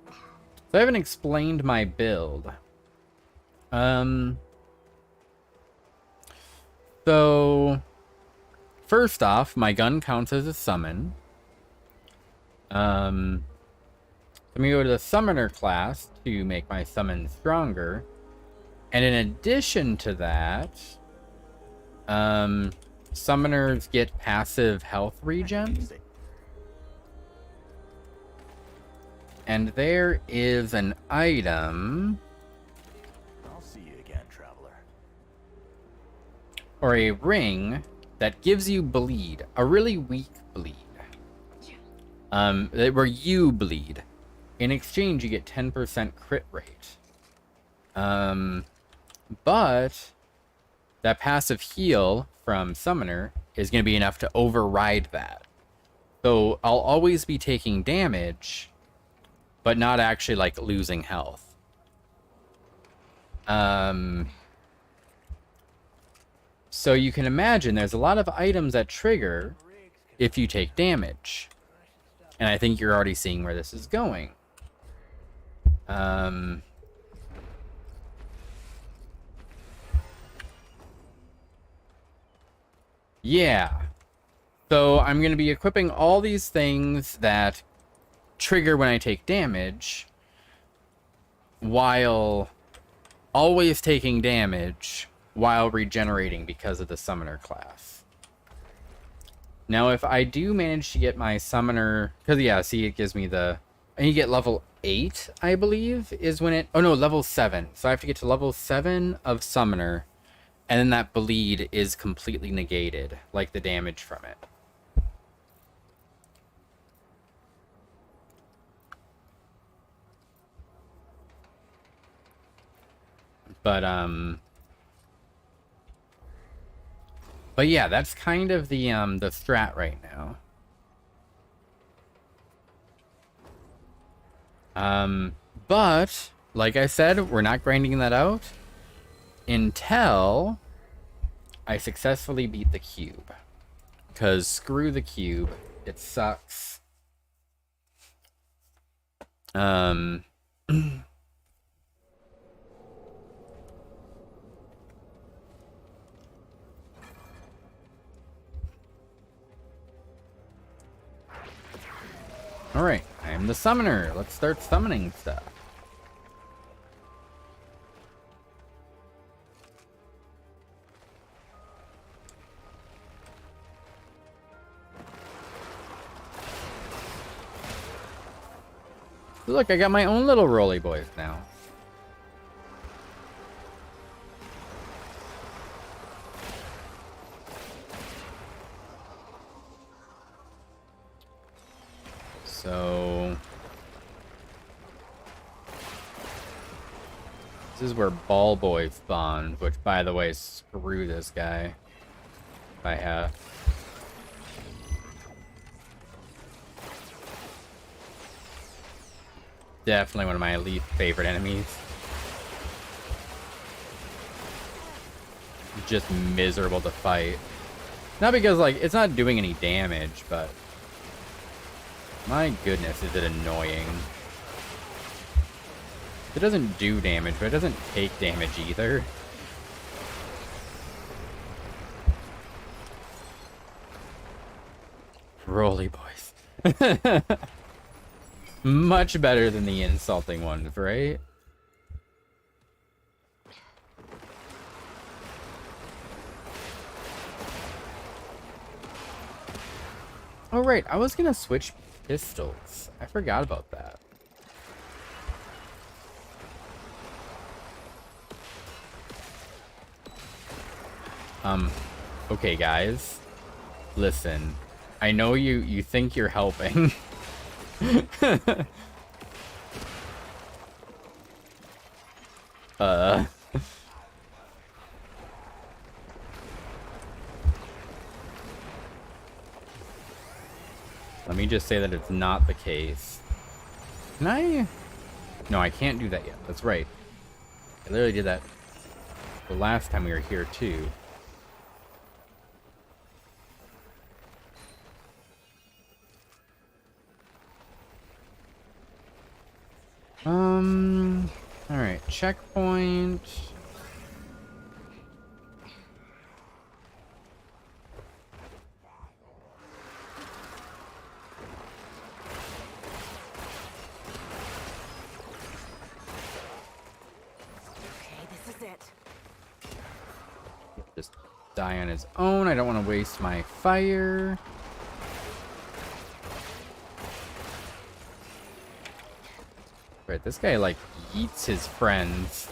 So I haven't explained my build. So first off, my gun counts as a summon. Let me go to the summoner class to make my summon stronger. And in addition to that, summoners get passive health regen. And there is an item. I'll see you again, traveler. Or a ring that gives you bleed. A really weak bleed. Where you bleed. In exchange, you get 10% crit rate. But that passive heal from Summoner is going to be enough to override that. So I'll always be taking damage, but not actually, like, losing health. So you can imagine there's a lot of items that trigger if you take damage. And I think you're already seeing where this is going. Yeah. So I'm going to be equipping all these things that trigger when I take damage, while always taking damage while regenerating because of the summoner class. Now, if I do manage to get my summoner, because yeah, see, it gives me and you get level 8, I believe, is when oh no, level 7. So I have to get to level 7 of summoner, and then that bleed is completely negated, like the damage from it. But yeah, that's kind of the strat right now. But like I said, we're not grinding that out until I successfully beat the cube. Because screw the cube, it sucks. All right, I am the summoner. Let's start summoning stuff. Look, I got my own little roly boys now. So this is where ball boy spawned, which by the way, screw this guy. If I have. Definitely one of my least favorite enemies. Just miserable to fight. Not because, like, it's not doing any damage, but... my goodness, is it annoying. It doesn't do damage, but it doesn't take damage either. Roly boys. Much better than the insulting ones, right? Oh, right. I was gonna switch pistols. I forgot about that. Okay, guys. Listen. I know you think you're helping. Let me just say that it's not the case. Can I? No, I can't do that yet. That's right. I literally did that the last time we were here, too. Alright, checkpoint. Okay, this is it. Just die on his own. I don't want to waste my fire. Right, this guy, like, eats his friends.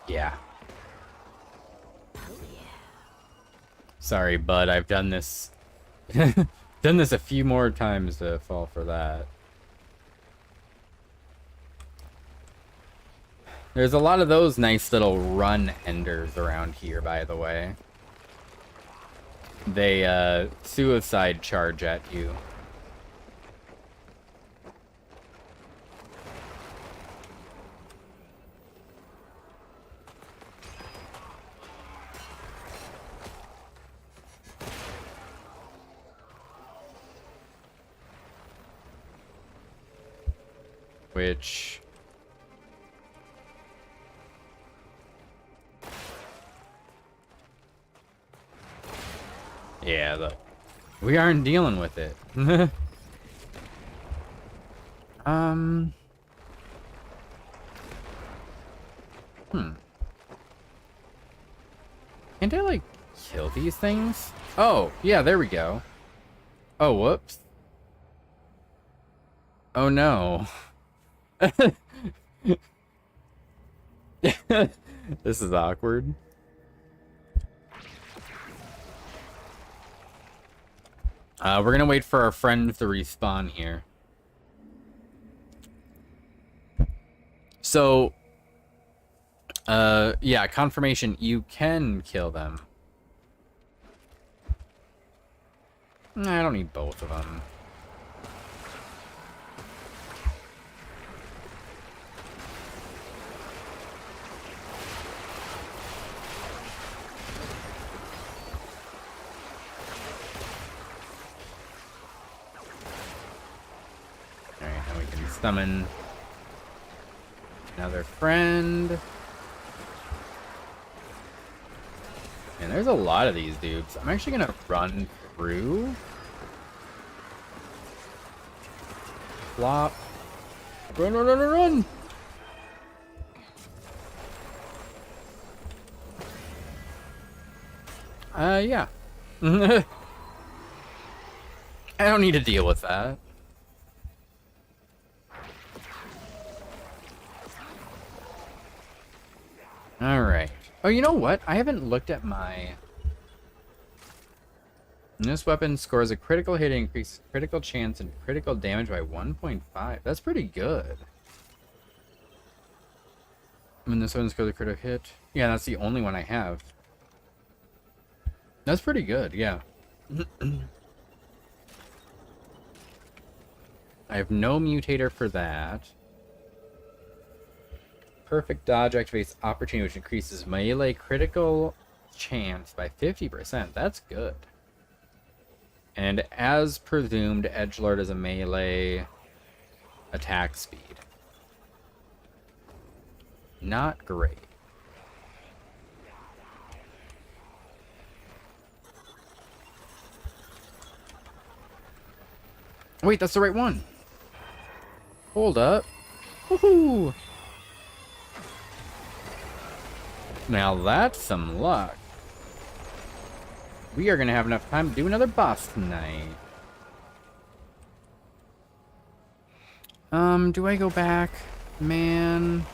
Yeah. Sorry, bud. I've done this. Done this a few more times to fall for that. There's a lot of those nice little run enders around here, by the way. They, suicide charge at you. Which... yeah, we aren't dealing with it. Can't I, like, kill these things? Oh, yeah, there we go. Oh, whoops. Oh, no. This is awkward. We're gonna wait for our friends to respawn here. So, yeah, confirmation, you can kill them. I don't need both of them. Alright, now we can summon another friend. And there's a lot of these dudes. I'm actually gonna run through. Flop. Run, run, run, run, run! Yeah. I don't need to deal with that. Alright. Oh, you know what? I haven't looked at my... This weapon scores a critical hit, increases critical chance and critical damage by 1.5. That's pretty good. I mean, this one scores a critical hit. Yeah, that's the only one I have. That's pretty good, yeah. I have no mutator for that. Perfect dodge activates opportunity, which increases melee critical chance by 50%. That's good. And as presumed, Edgelord is a melee attack speed. Not great. Wait, that's the right one. Hold up. Woohoo! Now that's some luck. We are going to have enough time to do another boss tonight. Do I go back? Man.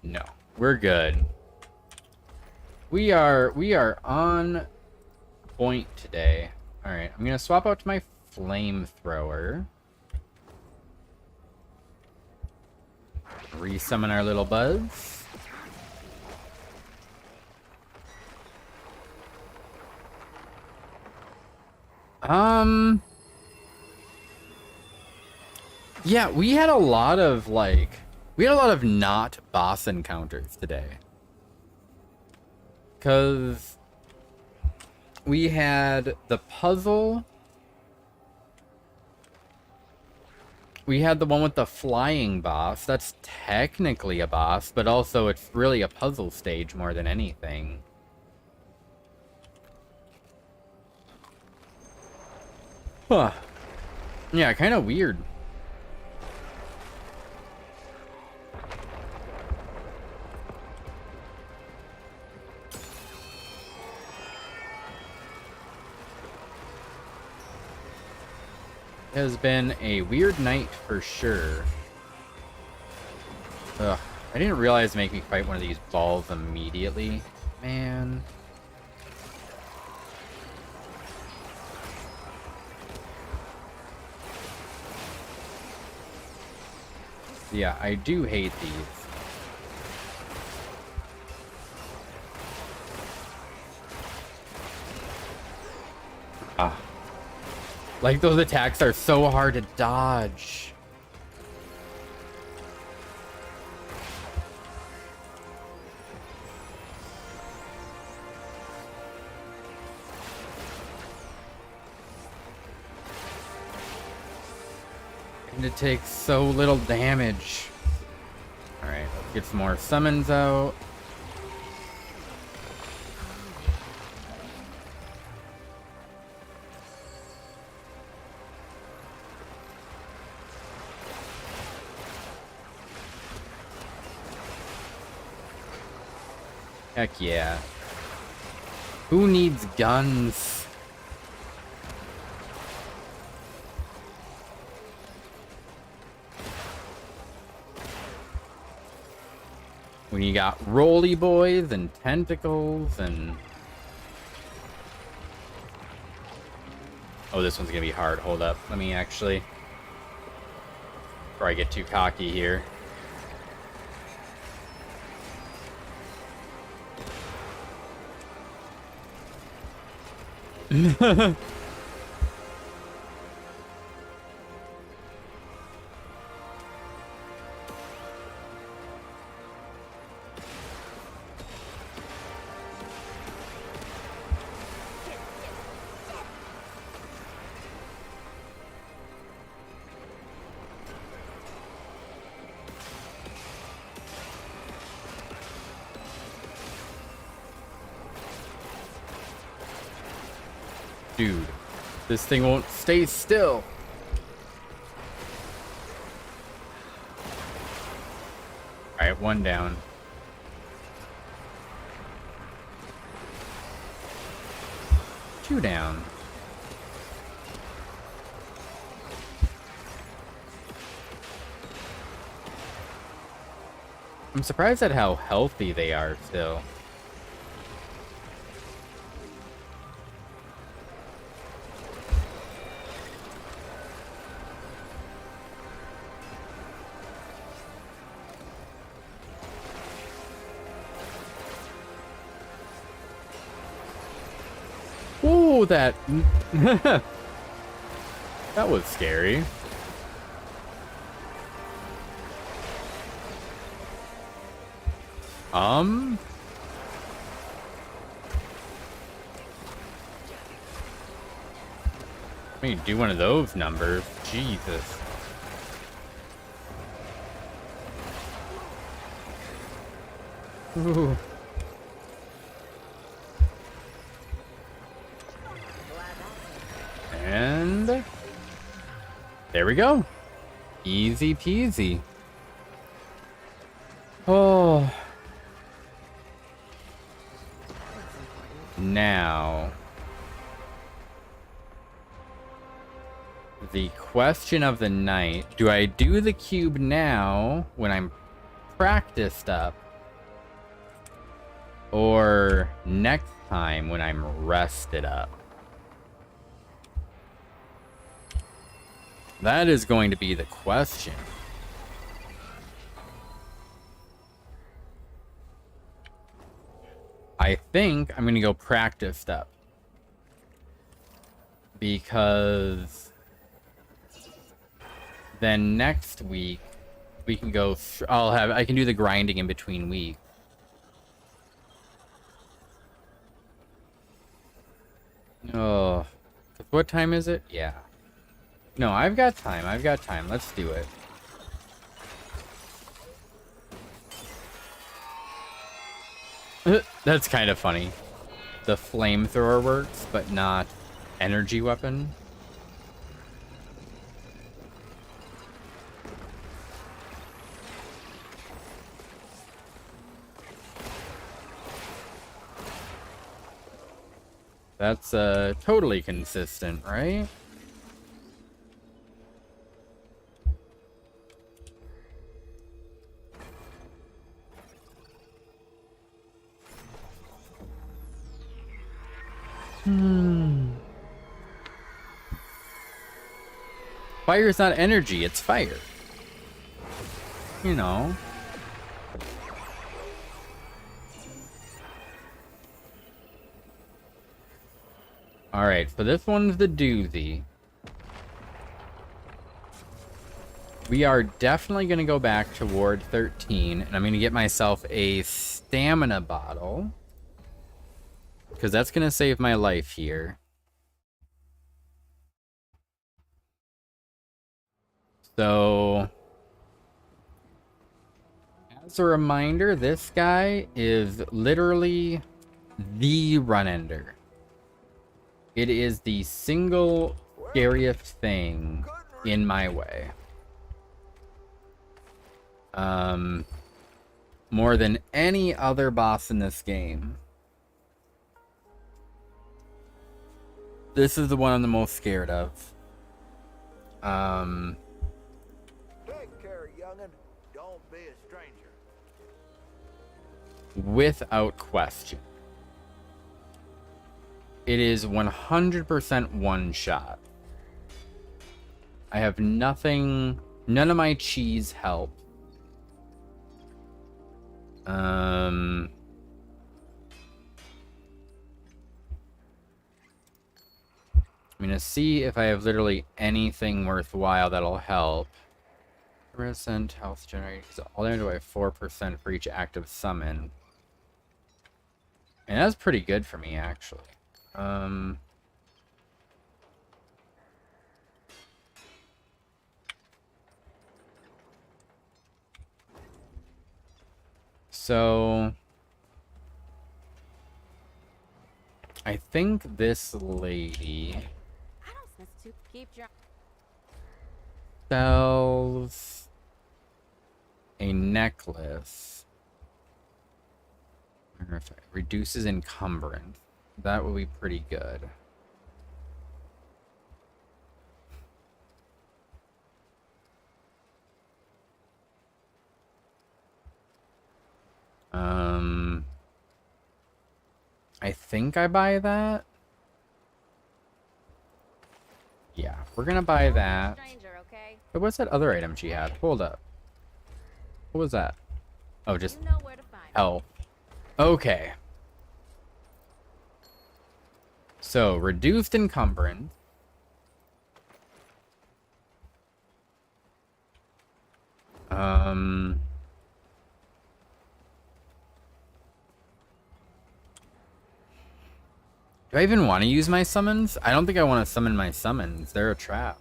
No, we're good. We are on point today. All right, I'm going to swap out to my flamethrower. Resummon our little buds. Yeah, we had a lot of not boss encounters today. 'Cause we had the puzzle. We had the one with the flying boss. That's technically a boss, but also it's really a puzzle stage more than anything. Huh. Yeah, kind of weird. It has been a weird night for sure. Ugh. I didn't realize make me fight one of these balls immediately. Man. Yeah, I do hate these. Ah. Like, those attacks are so hard to dodge. And it takes so little damage. Alright, let's get some more summons out. Heck yeah. Who needs guns? When you got roly boys and tentacles and... Oh, this one's gonna be hard. Hold up. Let me actually... Before I get too cocky here. Dude, this thing won't stay still. Alright, one down. Two down. I'm surprised at how healthy they are still. Ooh, that... that was scary. Let me do one of those numbers. Jesus. Ooh. And there we go. Easy peasy. Oh. Now, the question of the night. Do I do the cube now when I'm practiced up? Or next time when I'm rested up? That is going to be the question. I think I'm going to go practiced up. Because then next week we can go I can do the grinding in between weeks. Oh, what time is it? Yeah. No, I've got time. I've got time. Let's do it. That's kind of funny. The flamethrower works, but not energy weapon. That's totally consistent, right? Fire's not energy, it's fire. You know. Alright, so this one's the doozy. We are definitely going to go back to Ward 13, and I'm going to get myself a stamina bottle. Because that's going to save my life here. So, as a reminder, this guy is literally the run ender. It is the single scariest thing in my way. More than any other boss in this game. This is the one I'm the most scared of. Take care, youngin'. Don't be a stranger. Without question. It is 100% one shot. I have nothing, none of my cheese help. I'm gonna see if I have literally anything worthwhile that'll help. Percent health generated, because all I do I have 4% for each active summon. And that's pretty good for me, actually. So I think this lady I don't sense to keep your. sells a necklace. Reduces encumbrance. That would be pretty good. I think I buy that. Yeah, we're gonna buy that. Stranger, okay? But what's that other item she had? Hold up. What was that? Oh, just You know where to find me. health. Okay. So, reduced encumbrance. Do I even want to use my summons? I don't think I want to summon my summons. They're a trap.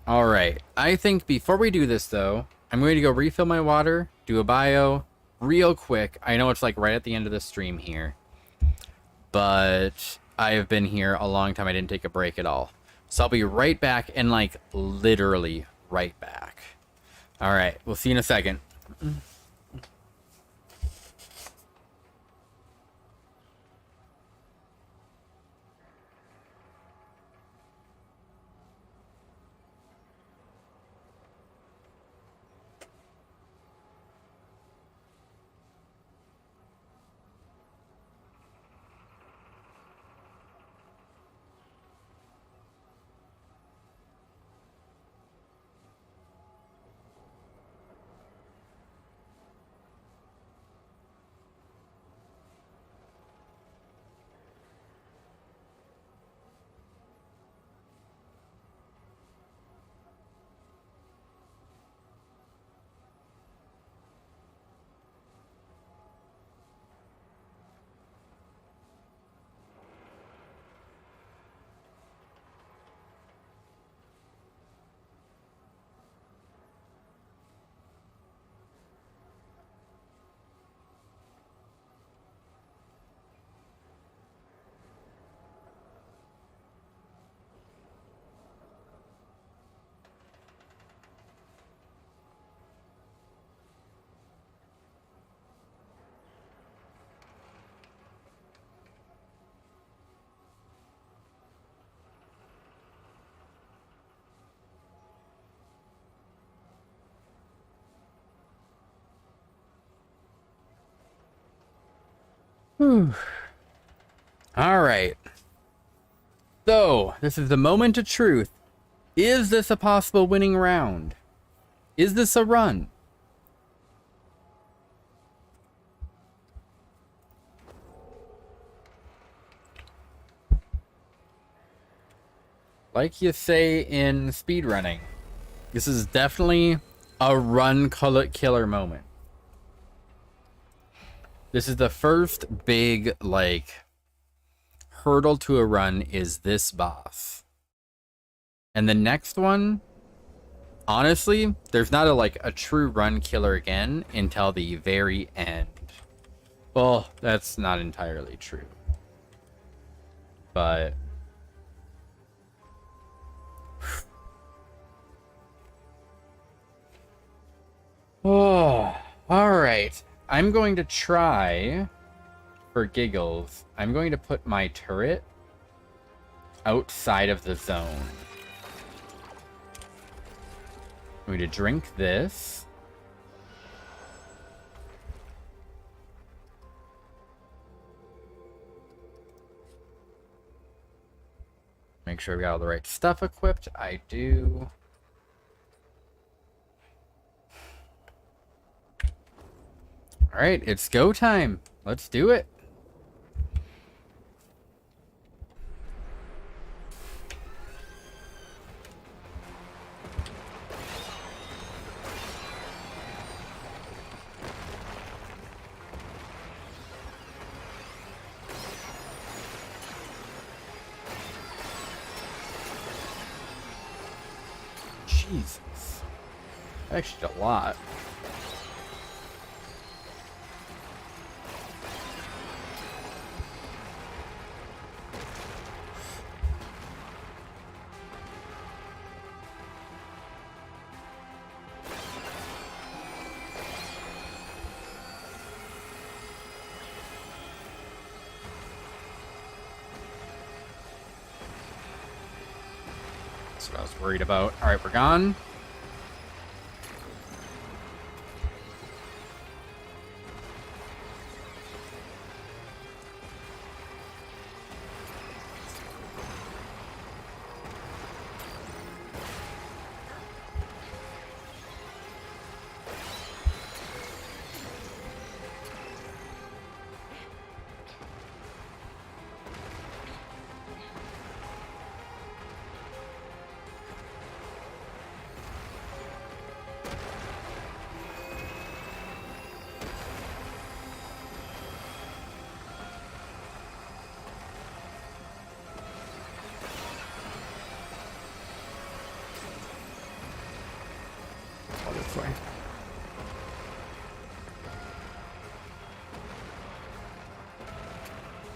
Alright. I think before we do this, though, I'm going to go refill my water, do a bio, real quick. I know it's like right at the end of the stream here. But I have been here a long time. I didn't take a break at all. So I'll be right back, and like literally right back. Alright. We'll see you in a second. Whew. All right. So, this is the moment of truth. Is this a possible winning round? Is this a run? Like you say in speedrunning, this is definitely a run killer moment. This is the first big, like, hurdle to a run is this boss. And the next one, honestly, there's not a true run killer again until the very end. Well, that's not entirely true. But oh, all right. I'm going to try, for giggles, I'm going to put my turret outside of the zone. I'm going to drink this. Make sure we got all the right stuff equipped. I do. All right, it's go time. Let's do it. Jesus. Actually, a lot. That's what I was worried about. All right, we're gone. All this way.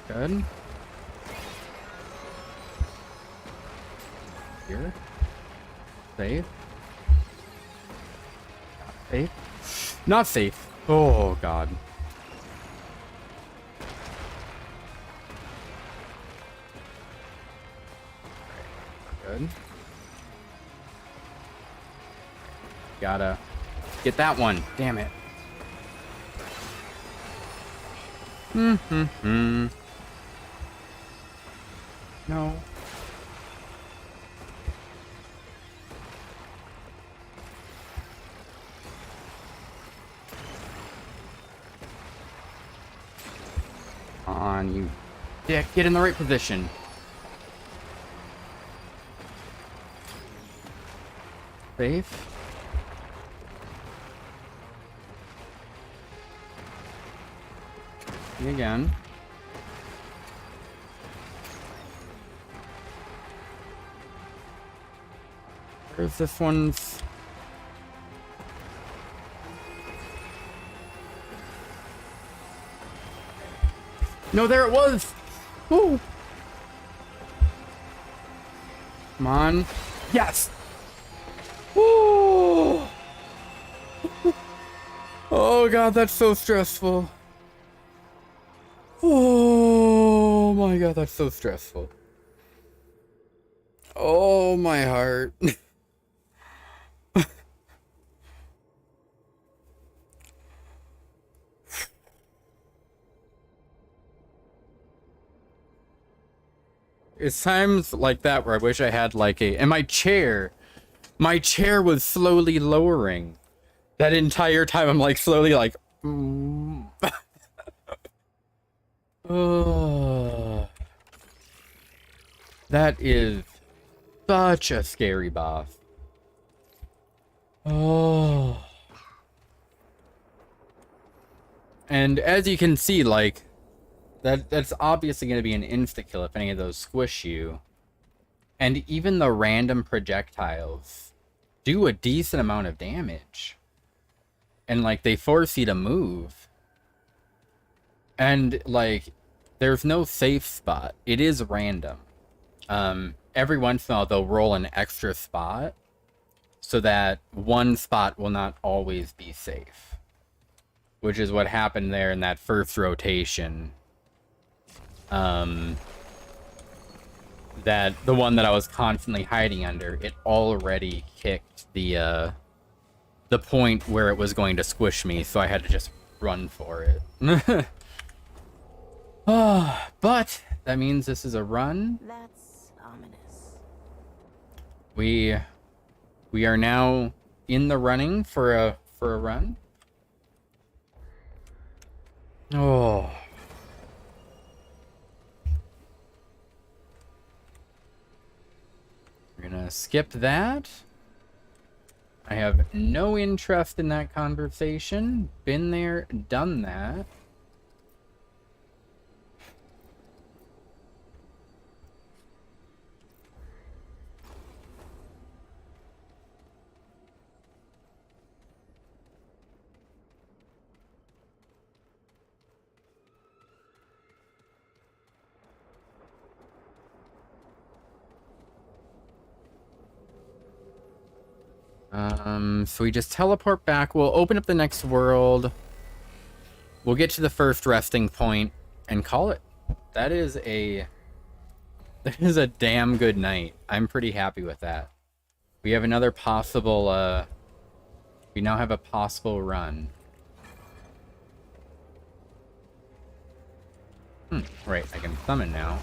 Good. Here. Safe. Safe. Not safe. Oh, God. Good. Gotta get that one. Damn it. No. Come on, you dick. Get in the right position. Safe. Me again. Where's this one's? No, there it was! Woo! Come on. Yes! Woo! Oh god, that's so stressful. Oh my god, that's so stressful. Oh my heart. It's times like that where I wish I had like a... And my chair was slowly lowering. That entire time I'm like slowly like... Oh, that is such a scary boss. Oh. And as you can see, like, that's obviously going to be an insta-kill if any of those squish you. And even the random projectiles do a decent amount of damage. And, like, they force you to move. And, like, there's no safe spot. It is random. Every once in a while, they'll roll an extra spot so that one spot will not always be safe. Which is what happened there in that first rotation. That the one that I was constantly hiding under, it already kicked the point where it was going to squish me, so I had to just run for it. But that means this is a run. That's ominous. We are now in the running for a run. Oh. We're gonna skip that. I have no interest in that conversation. Been there, done that. So we just teleport back. We'll open up the next world. We'll get to the first resting point and call it. That is a damn good night. I'm pretty happy with that. We have another possible, we now have a possible run. Right, I can summon now.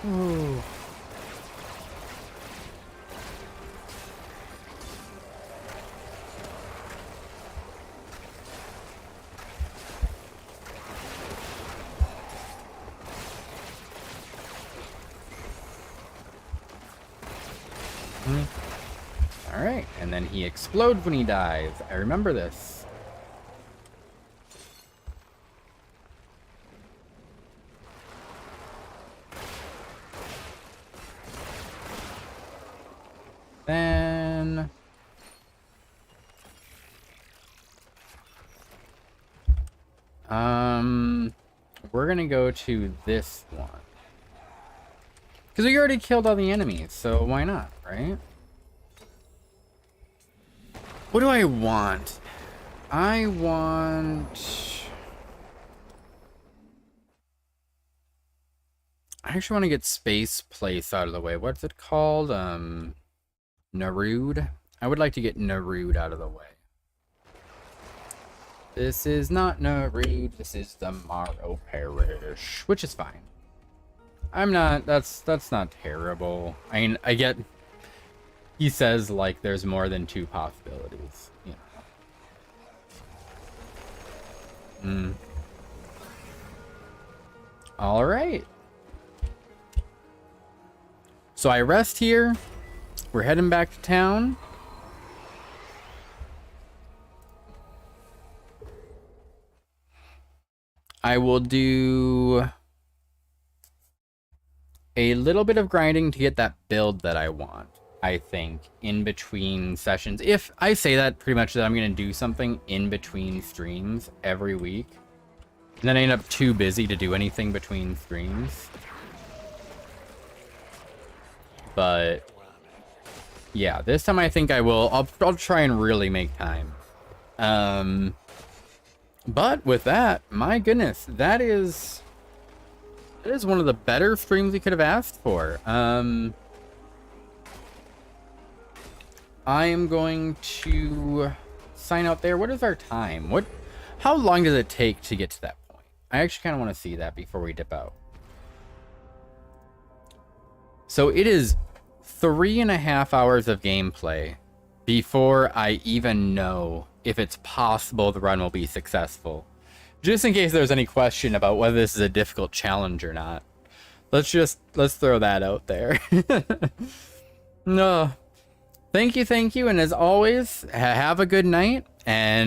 Ooh. All right, and then he explodes when he dies. I remember this. Then we're gonna go to this one because we already killed all the enemies, so why not, right? What do I want? I actually want to get Space Place out of the way. What's it called? Narude? I would like to get Narude out of the way. This is not Narude, this is the Morrow Parish, which is fine. That's not terrible. I mean, I get, he says, like, there's more than two possibilities, you know. Alright. So I rest here. We're heading back to town. I will do a little bit of grinding to get that build that I want, I think, in between sessions. If I say that pretty much that I'm going to do something in between streams every week, and then I end up too busy to do anything between streams. But yeah, this time I think I will. I'll try and really make time. But with that, my goodness, that is one of the better streams we could have asked for. I am going to sign out there. What is our time? How long does it take to get to that point? I actually kind of want to see that before we dip out. So it is 3.5 hours of gameplay before I even know if it's possible the run will be successful. Just in case there's any question about whether this is a difficult challenge or not. Let's throw that out there. No. Thank you, and as always, have a good night, and